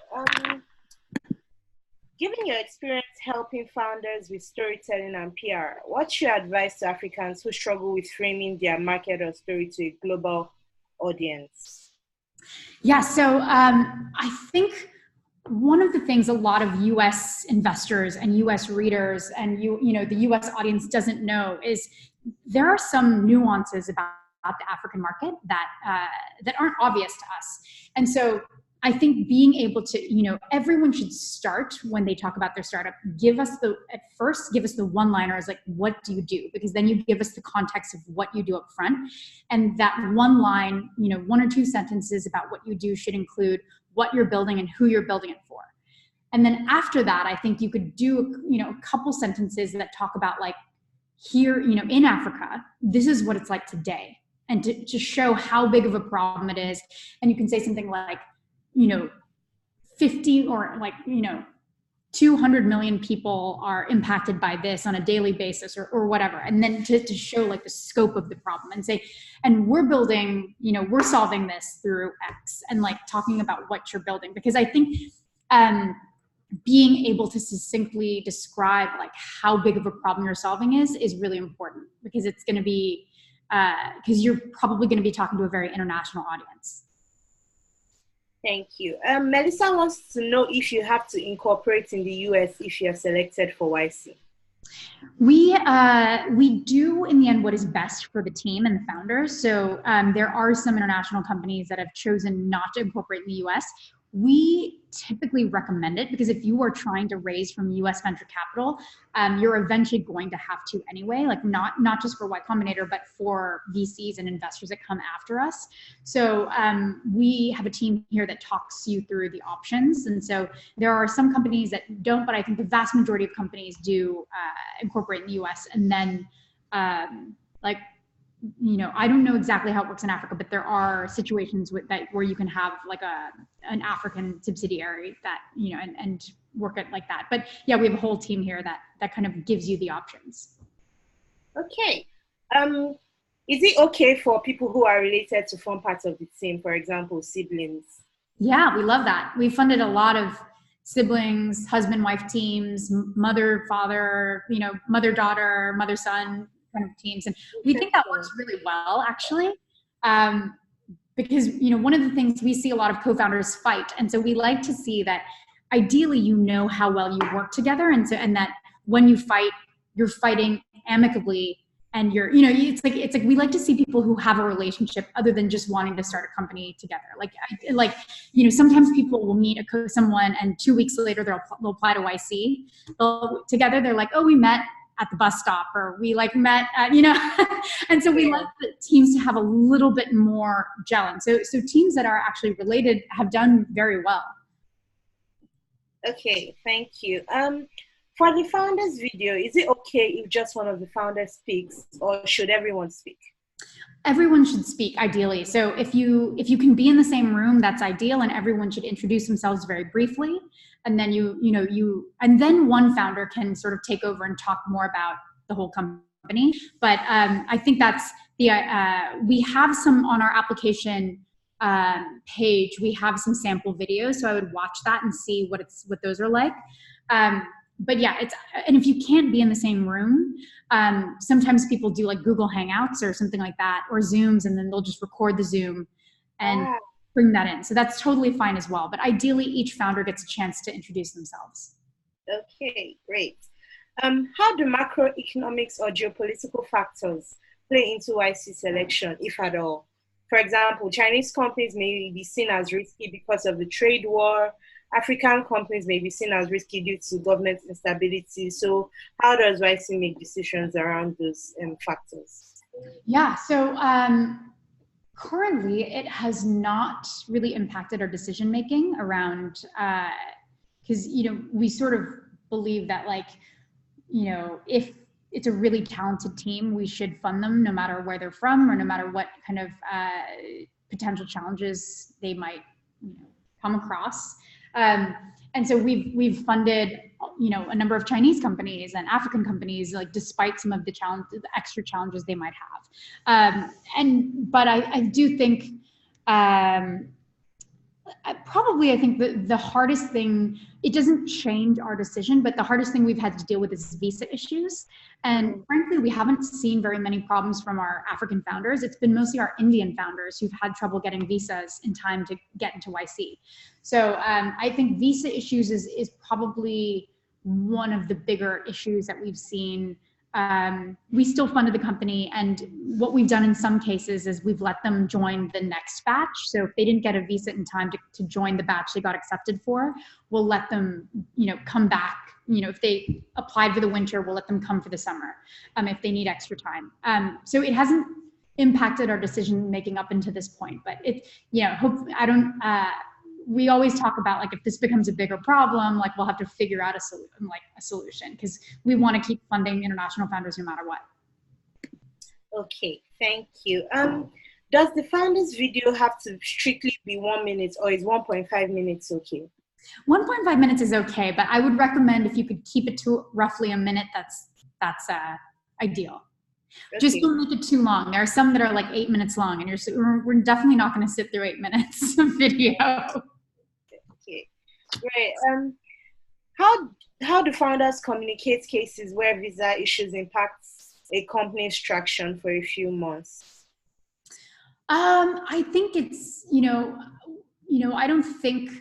[SPEAKER 2] Given your experience helping founders with storytelling and PR, what's your advice to Africans who struggle with framing their market or story to a global audience?
[SPEAKER 3] Yeah, so I think one of the things a lot of US investors and US readers and the US audience doesn't know is there are some nuances about the African market that aren't obvious to us. And so I think being able to, everyone should start when they talk about their startup, give us the one-liners, like, what do you do? Because then you give us the context of what you do up front. And that one line, 1 or 2 sentences about what you do should include what you're building and who you're building it for. And then after that, I think you could do, a couple sentences that talk about, like, here, in Africa, this is what it's like today. And to show how big of a problem it is. And you can say something like, 50 or 200 million people are impacted by this on a daily basis or whatever. And then to show like the scope of the problem and say, and we're building, we're solving this through X, and like talking about what you're building. Because I think being able to succinctly describe like how big of a problem you're solving is really important, because it's going to be, because you're probably going to be talking to a very international audience.
[SPEAKER 2] Thank you. Melissa wants to know if you have to incorporate in the US if you're selected for YC.
[SPEAKER 3] We do in the end what is best for the team and the founders. So there are some international companies that have chosen not to incorporate in the US. We typically recommend it because if you are trying to raise from US venture capital, you're eventually going to have to anyway, like not just for Y Combinator, but for VCs and investors that come after us. So we have a team here that talks you through the options. And so there are some companies that don't, but I think the vast majority of companies do incorporate in the US. And then I don't know exactly how it works in Africa, but there are situations where you can have like an African subsidiary that, and work it like that. But yeah, we have a whole team here that kind of gives you the options.
[SPEAKER 2] Okay. Is it okay for people who are related to form part of the team, for example, siblings?
[SPEAKER 3] Yeah, we love that. We funded a lot of siblings, husband-wife teams, mother-father, mother-daughter, mother-son kind of teams. And we think that works really well, actually, because, one of the things we see a lot of co-founders fight. And so we like to see that ideally, how well you work together. And that when you fight, you're fighting amicably. And it's like we like to see people who have a relationship other than just wanting to start a company together. Sometimes people will meet someone and 2 weeks later they'll apply to YC. Together they're like, oh, we met at the bus stop, or we met at, and so we like the teams to have a little bit more gelling. So teams that are actually related have done very well.
[SPEAKER 2] Okay, thank you. For the founders video, is it okay if just one of the founders speaks, or should everyone speak?
[SPEAKER 3] Everyone should speak, ideally. So if you can be in the same room, that's ideal, and everyone should introduce themselves very briefly. And then and then one founder can sort of take over and talk more about the whole company. But I think that's we have some on our application page. We have some sample videos, so I would watch that and see what those are like. But yeah, and if you can't be in the same room, sometimes people do like Google Hangouts or something like that, or Zooms, and then they'll just record the Zoom and bring that in. So that's totally fine as well. But ideally, each founder gets a chance to introduce themselves.
[SPEAKER 2] Okay, great. How do macroeconomics or geopolitical factors play into YC selection, if at all? For example, Chinese companies may be seen as risky because of the trade war. African companies may be seen as risky due to government instability. So how does YC make decisions around those factors?
[SPEAKER 3] Yeah, so currently it has not really impacted our decision-making around, because, we sort of believe that if it's a really talented team, we should fund them no matter where they're from or no matter what kind of potential challenges they might come across. And so we've funded, a number of Chinese companies and African companies, despite some of the extra challenges they might have. But I do think, I think the hardest thing, it doesn't change our decision, but the hardest thing we've had to deal with is visa issues. And frankly, we haven't seen very many problems from our African founders. It's been mostly our Indian founders who've had trouble getting visas in time to get into YC. So I think visa issues is probably one of the bigger issues that we've seen. We still funded the company, and what we've done in some cases is we've let them join the next batch. So if they didn't get a visa in time to join the batch they got accepted for, we'll let them, come back. If they applied for the winter, we'll let them come for the summer, if they need extra time. So it hasn't impacted our decision making up until this point, but we always talk about if this becomes a bigger problem, we'll have to figure out a solution, because we want to keep funding international founders no matter what.
[SPEAKER 2] Okay, thank you. Does the founders video have to strictly be 1 minute, or is 1.5 minutes okay?
[SPEAKER 3] 1.5 minutes is okay, but I would recommend if you could keep it to roughly a minute, that's ideal. Okay. Just don't make it too long. There are some that are 8 minutes long, and we're definitely not going to sit through 8 minutes of video.
[SPEAKER 2] Okay, great. How do founders communicate cases where visa issues impact a company's traction for a few months?
[SPEAKER 3] I think it's I don't think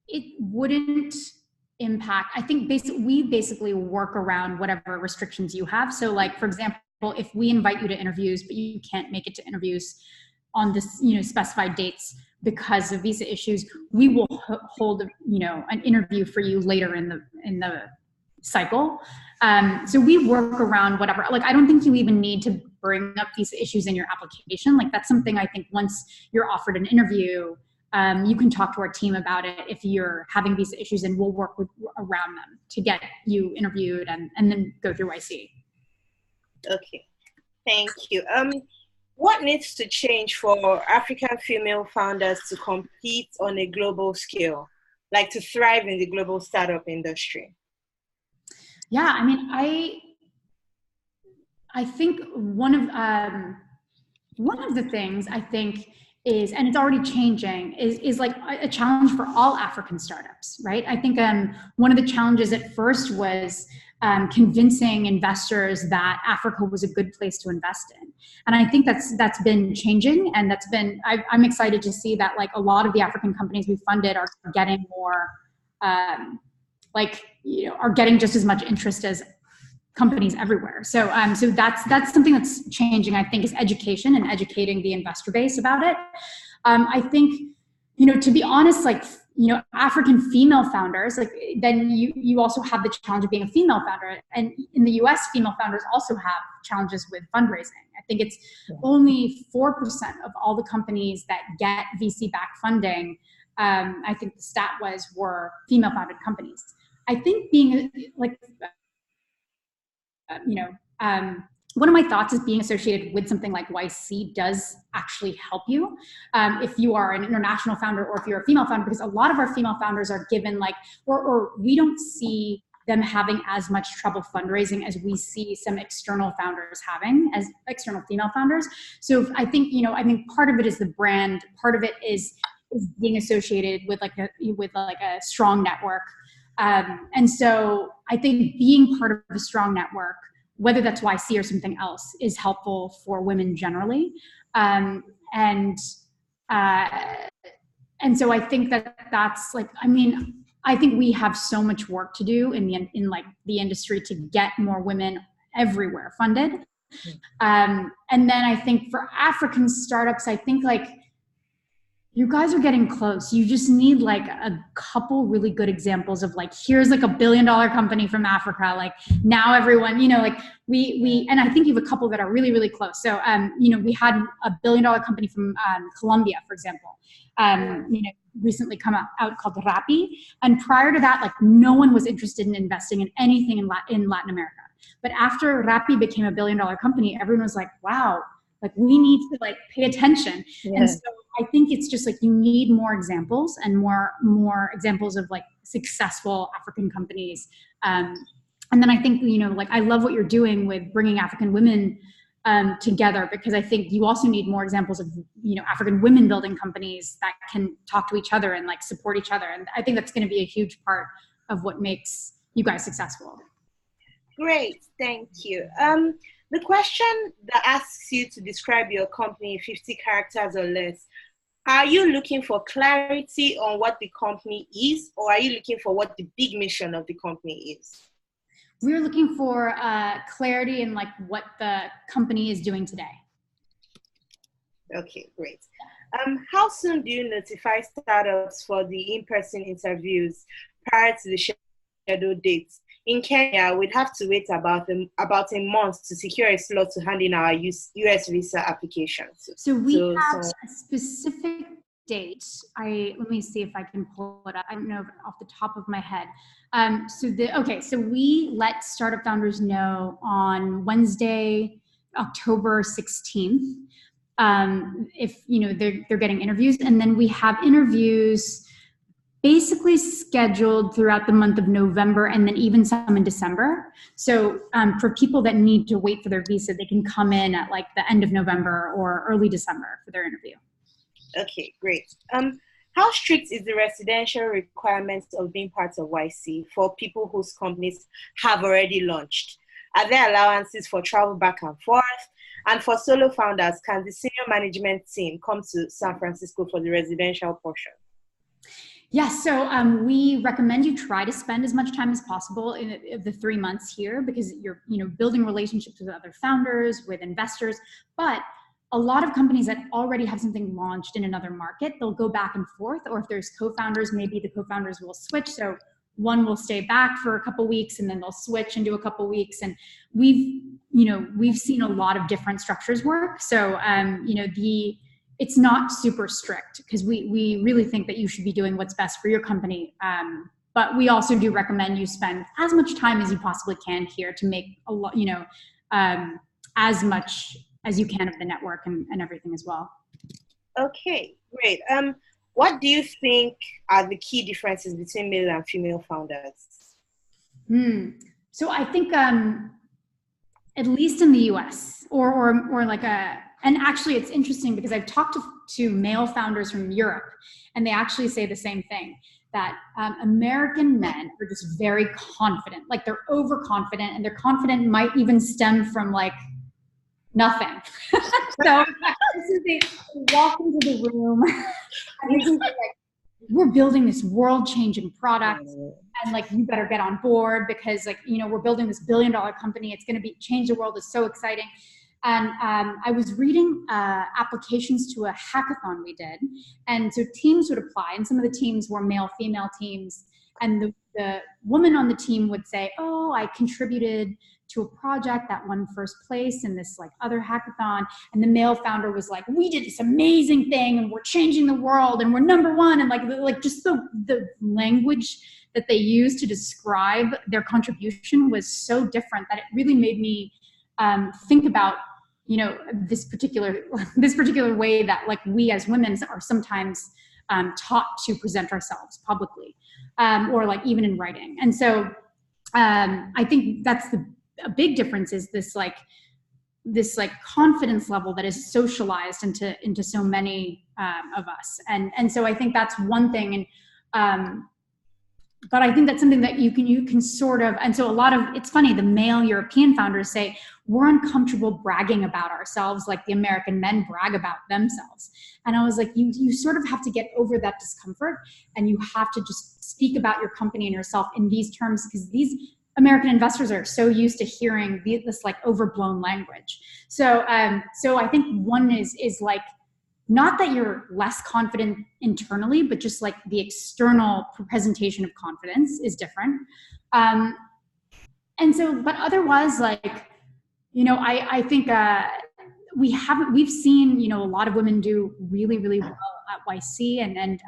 [SPEAKER 3] it wouldn't impact. I think we basically work around whatever restrictions you have. So like, for example, if we invite you to interviews, but you can't make it to interviews on this, specified dates because of visa issues, we will hold, an interview for you later in the cycle. So we work around whatever. Like, I don't think you even need to bring up visa issues in your application. Like, that's something I think once you're offered an interview, you can talk to our team about it if you're having visa issues, and we'll work around them to get you interviewed and then go through IC.
[SPEAKER 2] Okay, thank you. What needs to change for African female founders to compete on a global scale, like to thrive in the global startup industry?
[SPEAKER 3] Yeah, I mean, I think one of the things I think is, and it's already changing, is like a challenge for all African startups, right? I think one of the challenges at first was convincing investors that Africa was a good place to invest in. And I think that's been changing, and I'm excited to see that like a lot of the African companies we funded are getting more, are getting just as much interest as companies everywhere. So that's something that's changing, I think, is education and educating the investor base about it. I think, to be honest, like, African female founders, like, then you also have the challenge of being a female founder. And in the US, female founders also have challenges with fundraising. I think it's only 4% of all the companies that get VC-backed funding, I think the stat were female-founded companies. I think being like, one of my thoughts is being associated with something like YC does actually help you if you are an international founder or if you're a female founder, because a lot of our female founders are given like, or we don't see them having as much trouble fundraising as we see some external founders having, as external female founders. So I think, part of it is the brand, part of it is being associated with like a strong network. And so I think being part of a strong network, whether that's YC or something else, is helpful for women generally. And so I think that's like, I think we have so much work to do in the industry to get more women everywhere funded. And then I think for African startups, I think like, you guys are getting close. You just need like a couple really good examples of like, here's like $1 billion company from Africa. Like now everyone, like we, and I think you have a couple that are really, really close. So, we had $1 billion company from Colombia, for example, recently come out called Rappi. And prior to that, like no one was interested in investing in anything in Latin America. But after Rappi became $1 billion company, everyone was like, wow, like we need to like pay attention. Yeah. And so I think it's just like you need more examples and more examples of like successful African companies. And then I think, like I love what you're doing with bringing African women together, because I think you also need more examples of, African women building companies that can talk to each other and like support each other. And I think that's going to be a huge part of what makes you guys successful.
[SPEAKER 2] Great, thank you. The question that asks you to describe your company in 50 characters or less, are you looking for clarity on what the company is, or are you looking for what the big mission of the company is?
[SPEAKER 3] We're looking for clarity in like what the company is doing today.
[SPEAKER 2] Okay, great. How soon do you notify startups for the in-person interviews prior to the scheduled dates? In Kenya, we'd have to wait about a month to secure a slot to hand in our US visa applications.
[SPEAKER 3] So we have a specific date. Let me see if I can pull it up. I don't know off the top of my head. So we let startup founders know on Wednesday, October 16th, if they're getting interviews, and then we have interviews basically scheduled throughout the month of November and then even some in December. So for people that need to wait for their visa, they can come in at like the end of November or early December for their interview.
[SPEAKER 2] Okay, great. How strict is the residential requirements of being part of YC for people whose companies have already launched? Are there allowances for travel back and forth? And for solo founders, can the senior management team come to San Francisco for the residential portion?
[SPEAKER 3] Yes, so we recommend you try to spend as much time as possible in the 3 months here, because you're building relationships with other founders, with investors. But a lot of companies that already have something launched in another market, they'll go back and forth, or if there's co-founders, maybe the co-founders will switch. So one will stay back for a couple weeks and then they'll switch and do a couple weeks. And we've seen a lot of different structures work. So it's not super strict, because we really think that you should be doing what's best for your company. But we also do recommend you spend as much time as you possibly can here to make a lot, as much as you can of the network and everything as well.
[SPEAKER 2] Okay, great. What do you think are the key differences between male and female founders?
[SPEAKER 3] So I think, at least in the US, or like and actually it's interesting because I've talked to male founders from Europe, and they actually say the same thing, that American men are just very confident, like they're overconfident, and their confidence might even stem from like nothing. So they walk into the room and they say, like, we're building this world-changing product, and like, you better get on board, because like, we're building this billion-dollar company. It's going to change the world. It's so exciting. And I was reading applications to a hackathon we did, and so teams would apply, and some of the teams were male-female teams, and the woman on the team would say, oh, I contributed to a project that won first place in this like other hackathon, and the male founder was like, we did this amazing thing, and we're changing the world, and we're #1, and like just the language that they used to describe their contribution was so different that it really made me think about this particular way that like we as women are sometimes taught to present ourselves publicly, or like even in writing. And so I think that's a big difference, is this confidence level that is socialized into so many of us. And so I think that's one thing. And but I think that's something that you can sort of, and so it's funny, the male European founders say, we're uncomfortable bragging about ourselves like the American men brag about themselves. And I was like, you sort of have to get over that discomfort, and you have to just speak about your company and yourself in these terms, because these American investors are so used to hearing this like overblown language. So I think one is like, not that you're less confident internally, but just like the external presentation of confidence is different. And so, but otherwise, like, I think we've seen, a lot of women do really, really well at YC, and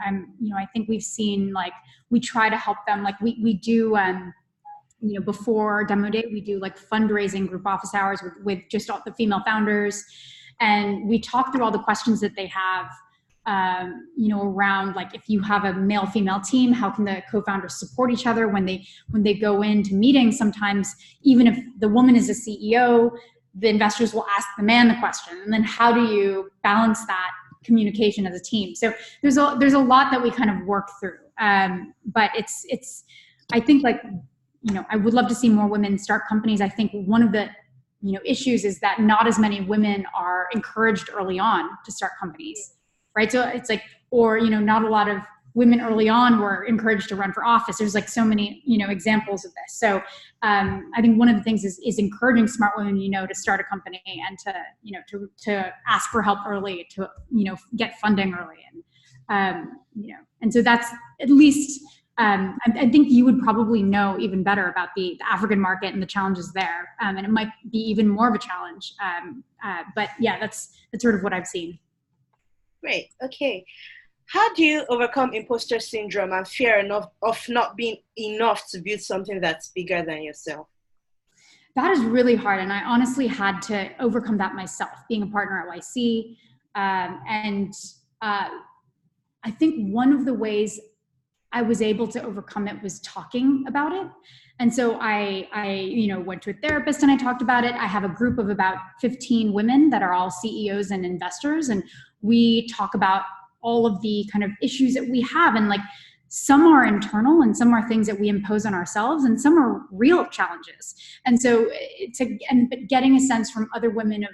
[SPEAKER 3] I think we've seen, like, we try to help them, like we do, before demo day, we do like fundraising group office hours with just all the female founders. And we talk through all the questions that they have, around like, if you have a male-female team, how can the co-founders support each other when they go into meetings? Sometimes, even if the woman is a CEO, the investors will ask the man the question, and then how do you balance that communication as a team? So there's a lot that we kind of work through. But it's I think, like, I would love to see more women start companies. I think one of the issues is that not as many women are encouraged early on to start companies, right? So it's like, or, not a lot of women early on were encouraged to run for office. There's like so many, examples of this. So I think one of the things is encouraging smart women, to start a company, and to ask for help early, to, get funding early. And, and so that's at least, I think you would probably know even better about the African market and the challenges there. And it might be even more of a challenge. But yeah, that's sort of what I've seen.
[SPEAKER 2] Great. Okay. How do you overcome imposter syndrome and fear of not being enough to build something that's bigger than yourself?
[SPEAKER 3] That is really hard. And I honestly had to overcome that myself, being a partner at YC. And I think one of the ways I was able to overcome it was talking about it. And so I went to a therapist and I talked about it. I have a group of about 15 women that are all CEOs and investors. And we talk about all of the kind of issues that we have. And like, some are internal and some are things that we impose on ourselves, and some are real challenges. And so but getting a sense from other women of,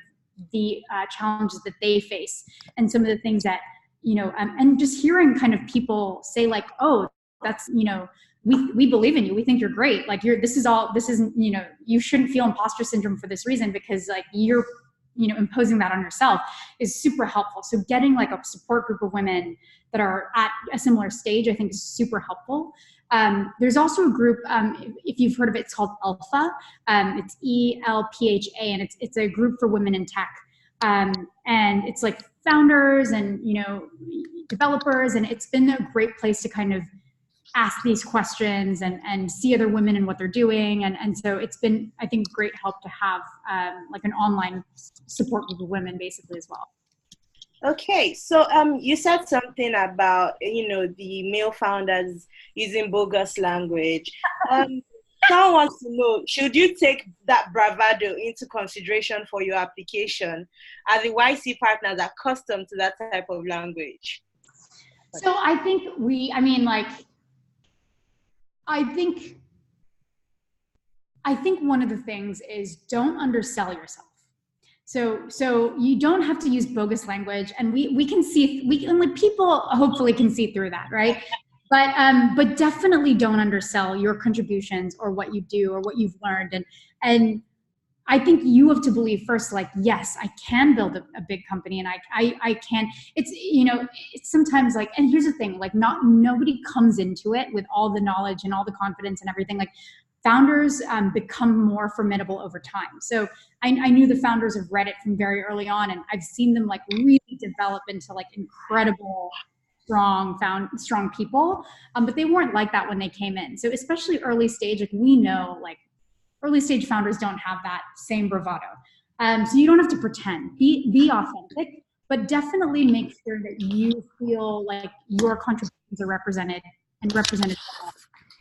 [SPEAKER 3] the challenges that they face, and some of the things that, and just hearing kind of people say like, oh, that's, we believe in you. We think you're great. Like this isn't, you shouldn't feel imposter syndrome for this reason, because like you're, imposing that on yourself is super helpful. So getting like a support group of women that are at a similar stage, I think is super helpful. There's also a group, if you've heard of it, it's called Alpha. It's ELPHA, and it's a group for women in tech. And it's like founders and, developers, and it's been a great place to kind of ask these questions and see other women and what they're doing. And so it's been, I think, great help to have like an online support group of women basically as well.
[SPEAKER 2] Okay, so you said something about, the male founders using bogus language. Someone wants to know, should you take that bravado into consideration for your application? Are the YC partners accustomed to that type of language?
[SPEAKER 3] So I think I think one of the things is, don't undersell yourself. So you don't have to use bogus language, and we can like people hopefully can see through that, right? But definitely don't undersell your contributions or what you do or what you've learned. And I think you have to believe first, like, yes, I can build a big company, and I can. It's, it's sometimes like, and here's the thing, like, nobody comes into it with all the knowledge and all the confidence and everything. Like, founders become more formidable over time. So I knew the founders of Reddit from very early on, and I've seen them like really develop into like incredible, strong people. But they weren't like that when they came in. So especially early stage, like we know, like early stage founders don't have that same bravado. So you don't have to pretend. Be authentic, but definitely make sure that you feel like your contributions are represented well.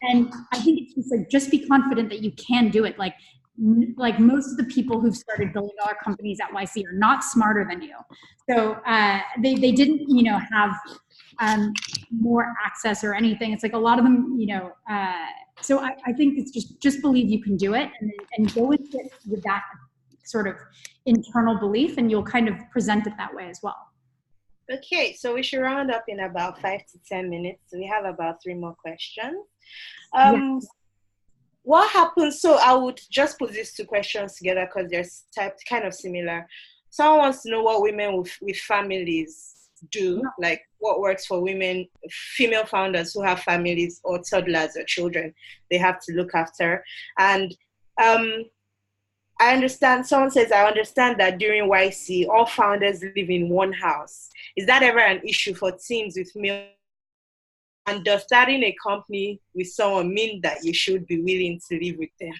[SPEAKER 3] And I think it's just like, just be confident that you can do it. Like most of the people who've started billion-dollar companies at YC are not smarter than you. So they didn't, have more access or anything. It's like a lot of them, so I think it's just believe you can do it, and go into it with that sort of internal belief, and you'll kind of present it that way as well.
[SPEAKER 2] Okay, so we should round up in about 5 to 10 minutes. So we have about 3 more questions. Yes. What happens? So I would just put these 2 questions together because they're kind of similar. Someone wants to know what women with families do, like what works for women, female founders who have families or toddlers or children they have to look after. And I understand, someone says, I understand that during YC, all founders live in one house. Is that ever an issue for teams with male? And does starting a company with someone mean that you should be willing to live with them?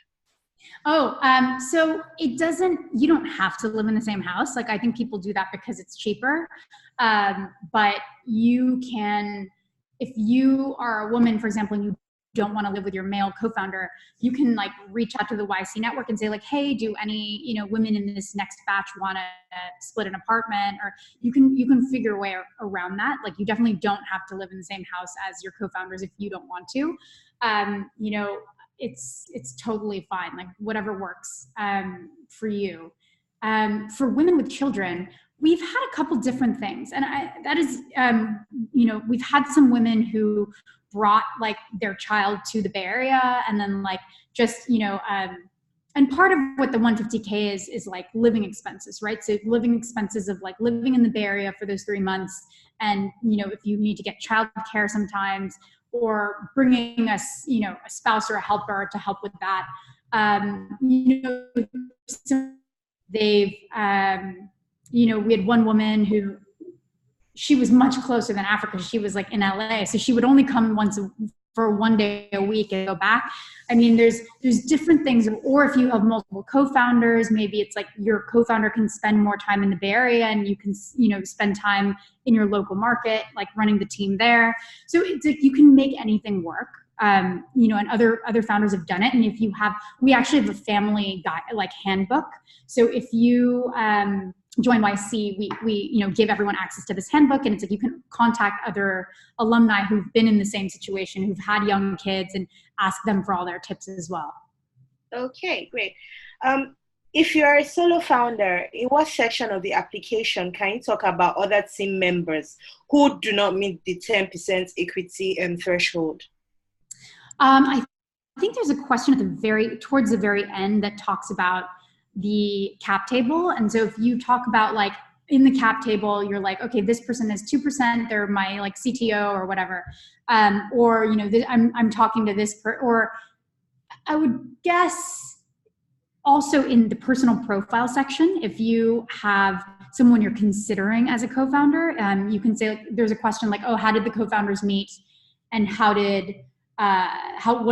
[SPEAKER 3] So it doesn't, you don't have to live in the same house. Like, I think people do that because it's cheaper. But you can, if you are a woman, for example, and you don't want to live with your male co-founder, you can like reach out to the YC network and say like, hey, do any, women in this next batch want to split an apartment? Or you can figure a way around that. Like, you definitely don't have to live in the same house as your co-founders if you don't want to. It's totally fine. Like, whatever works for you. For women with children, we've had a couple different things, and we've had some women who brought like their child to the Bay Area, and then like just and part of what the 150K is like living expenses, right? So living expenses of like living in the Bay Area for those 3 months, and if you need to get childcare sometimes, or bringing a spouse or a helper to help with that. They've we had one woman who, she was much closer than Africa. She was like in LA. So she would only come for 1 day a week and go back. I mean, there's different things. Or if you have multiple co-founders, maybe it's like your co-founder can spend more time in the Bay Area, and you can, spend time in your local market, like running the team there. So it's like, you can make anything work. And other founders have done it. And if you have, we actually have a family handbook. So if you, join YC, we give everyone access to this handbook, and it's like you can contact other alumni who've been in the same situation, who've had young kids, and ask them for all their tips as well.
[SPEAKER 2] Okay, great. If you are a solo founder, in what section of the application can you talk about other team members who do not meet the 10% equity threshold?
[SPEAKER 3] I think there's a question at towards the very end that talks about the cap table. And so if you talk about like in the cap table, you're like, okay, this person is 2%, they're my like CTO or whatever. Or, you know, I'm talking to this or I would guess also in the personal profile section, if you have someone you're considering as a co-founder, you can say, like, there's a question like, oh, how did the co-founders meet? And what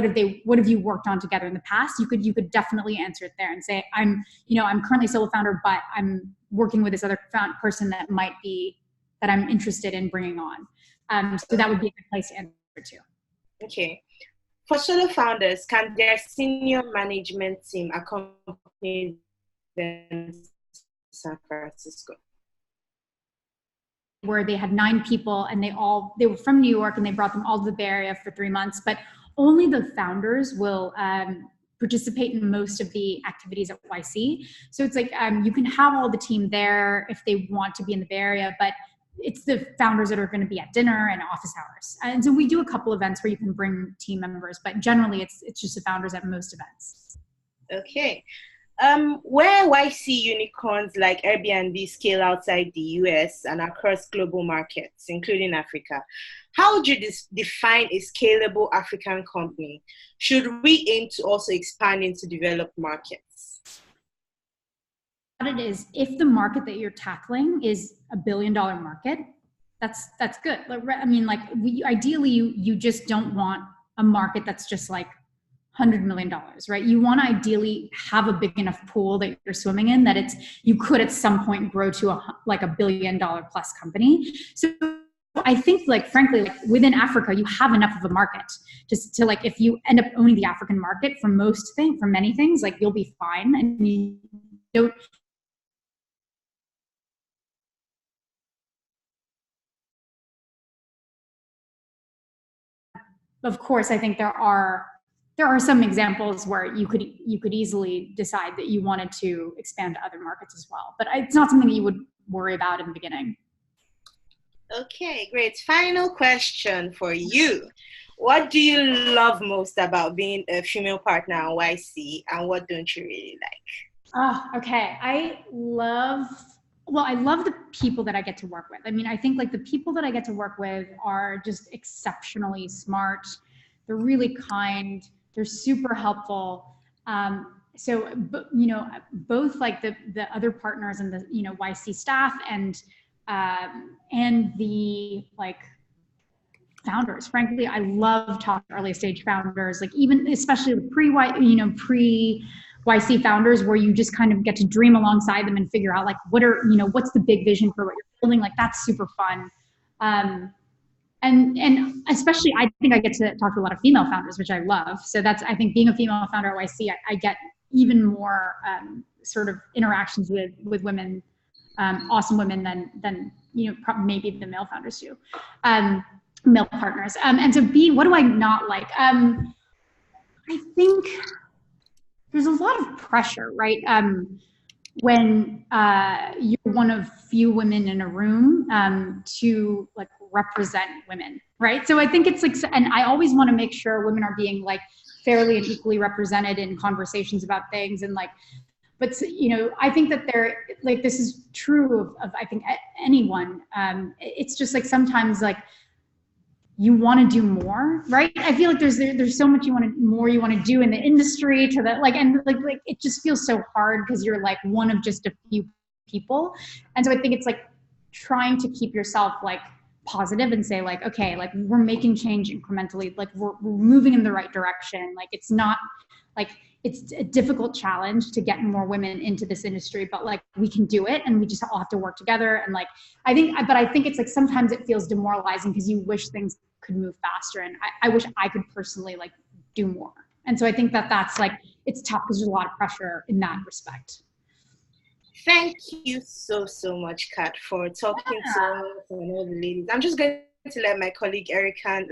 [SPEAKER 3] have you worked on together in the past? You could definitely answer it there and say, I'm currently a solo founder, but I'm working with this other person that I'm interested in bringing on. So that would be a good place to answer too.
[SPEAKER 2] Okay. For solo founders, can their senior management team accompany them to San Francisco?
[SPEAKER 3] Where they had 9 people and they were from New York and they brought them all to the Bay Area for 3 months, but only the founders will participate in most of the activities at YC. So it's like you can have all the team there if they want to be in the Bay Area, but it's the founders that are going to be at dinner and office hours. And so we do a couple events where you can bring team members, but generally it's just the founders at most events.
[SPEAKER 2] Okay. Where YC unicorns like Airbnb scale outside the US and across global markets, including Africa, how would you define a scalable African company? Should we aim to also expand into developed markets?
[SPEAKER 3] What it is, if the market that you're tackling is $1 billion market, that's good. I mean, like ideally you just don't want a market that's just like $100 million, right? You want to ideally have a big enough pool that you're swimming in that you could at some point grow to a $1 billion plus company. So I think, like, frankly, like within Africa, you have enough of a market just to, like, if you end up owning the African market for many things, like you'll be fine. And you don't. Of course, I think there are some examples where you could easily decide that you wanted to expand to other markets as well, but it's not something that you would worry about in the beginning.
[SPEAKER 2] Okay, great. Final question for you. What do you love most about being a female partner at YC, and what don't you really like?
[SPEAKER 3] Okay. I love the people that I get to work with. I mean, I think like the people that I get to work with are just exceptionally smart. They're really kind. They're super helpful. So, you know, both like the other partners and the, you know, YC staff and the like founders. Frankly, I love talking to early stage founders, like even especially pre YC founders, where you just kind of get to dream alongside them and figure out like what's the big vision for what you're building. Like that's super fun. And especially, I think I get to talk to a lot of female founders, which I love. So I think being a female founder at YC, I get even more sort of interactions with women, awesome women than you know, maybe the male founders do, male partners. And so what do I not like? I think there's a lot of pressure, right? When you're one of few women in a room to like represent women, right? So I think it's like, and I always want to make sure women are being like fairly and equally represented in conversations about things, and like, but you know, I think that this is true of I think anyone. It's just like sometimes like you want to do more, right? I feel like there's so much you want to do in the industry to that, like, and like it just feels so hard because you're like one of just a few people. And so I think it's like trying to keep yourself like positive and say like, okay, like we're making change incrementally, like we're moving in the right direction. Like it's not like, it's a difficult challenge to get more women into this industry, but like we can do it, and we just all have to work together. And like, I think it's like sometimes it feels demoralizing because you wish things could move faster. And I wish I could personally like do more. And so I think that's like, it's tough because there's a lot of pressure in that respect.
[SPEAKER 2] Thank you so much, Kat, for talking to us and all the ladies. I'm just going to let my colleague Erica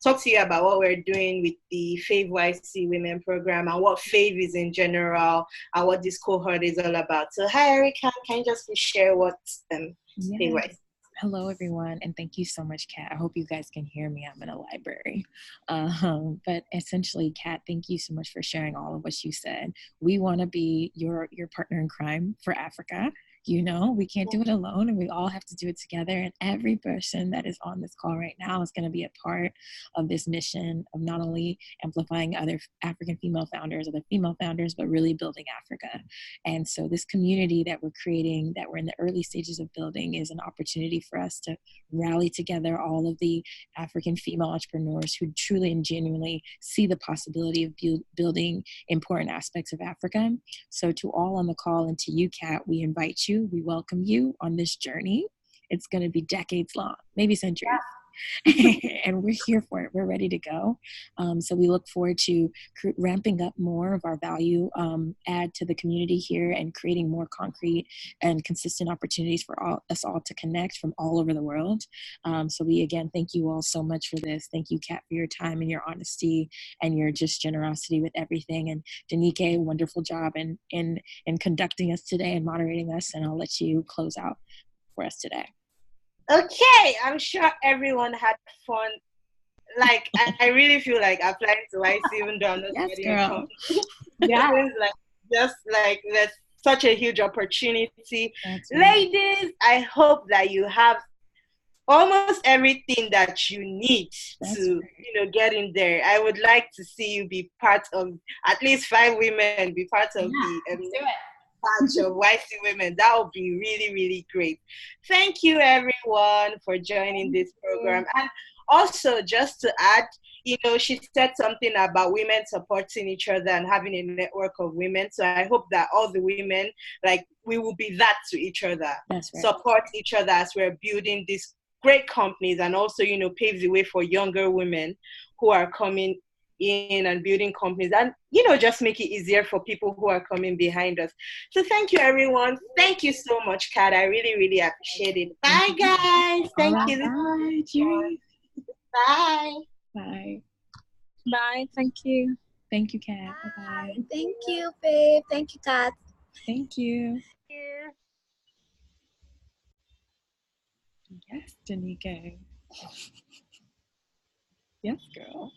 [SPEAKER 2] talk to you about what we're doing with the FAVE YC Women Program and what FAVE is in general and what this cohort is all about. So hi, Erica, can you just share what FAVE YC?
[SPEAKER 1] Hello, everyone, and thank you so much, Kat. I hope you guys can hear me. I'm in a library. But essentially, Kat, thank you so much for sharing all of what you said. We want to be your partner in crime for Africa. You know, we can't do it alone, and we all have to do it together. And every person that is on this call right now is going to be a part of this mission of not only amplifying other African female founders, other female founders, but really building Africa. And so this community that we're creating, that we're in the early stages of building, is an opportunity for us to rally together all of the African female entrepreneurs who truly and genuinely see the possibility of building important aspects of Africa. So to all on the call and to you, Kat, we invite you, we welcome you on this journey. It's going to be decades long, maybe centuries. Yeah. And we're here for it. We're ready to go. So we look forward to ramping up more of our value add to the community here and creating more concrete and consistent opportunities for us all to connect from all over the world. So we, again, thank you all so much for this. Thank you, Kat, for your time and your honesty and your just generosity with everything. And Danike, wonderful job in conducting us today and moderating us. And I'll let you close out for us today.
[SPEAKER 2] Okay, I'm sure everyone had fun. Like, I really feel like applying to YC, even though I'm not
[SPEAKER 1] yes,
[SPEAKER 2] getting
[SPEAKER 1] girl.
[SPEAKER 2] Yeah, there's such a huge opportunity. Ladies, I hope that you have almost everything that you need to get in there. I would like to see you be part of at least 5 women, be part of the batch of YC women. That would be really, really great. Thank you, everyone, for joining this program. And also, just to add, she said something about women supporting each other and having a network of women. So I hope that all the women, we will be that to each other.
[SPEAKER 1] That's right.
[SPEAKER 2] Support each other as we're building these great companies, and also, pave the way for younger women who are coming in and building companies, and just make it easier for people who are coming behind us. So thank you, everyone. Thank you so much, Kat. I really, really appreciate it. Bye, guys. Thank you.
[SPEAKER 1] Bye.
[SPEAKER 2] Bye.
[SPEAKER 1] Bye.
[SPEAKER 4] Bye. Thank you.
[SPEAKER 1] Thank you, Kat. Bye.
[SPEAKER 4] Thank you, babe. Thank you, Kat.
[SPEAKER 1] Thank you.
[SPEAKER 4] Yeah.
[SPEAKER 1] Yes, Danike. Yes, girl.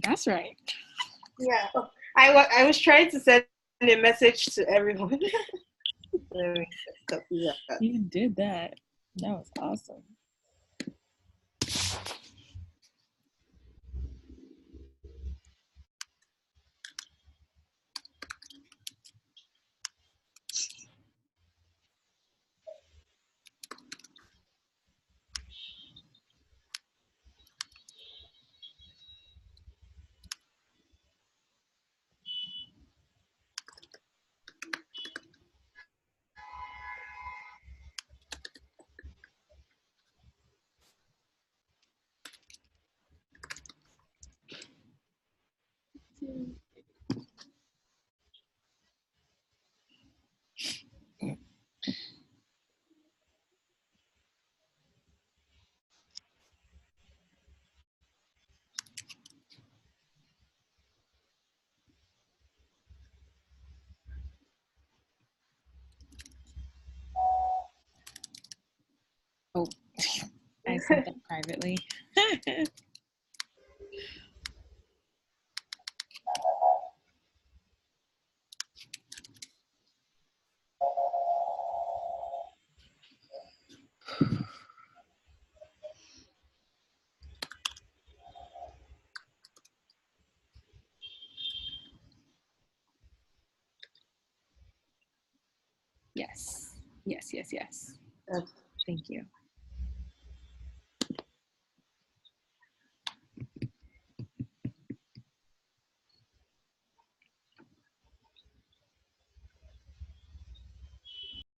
[SPEAKER 1] That's right.
[SPEAKER 2] Yeah, I was trying to send a message to everyone.
[SPEAKER 1] You did that. That was awesome. Oh, I sent that privately. Yes. Thank you.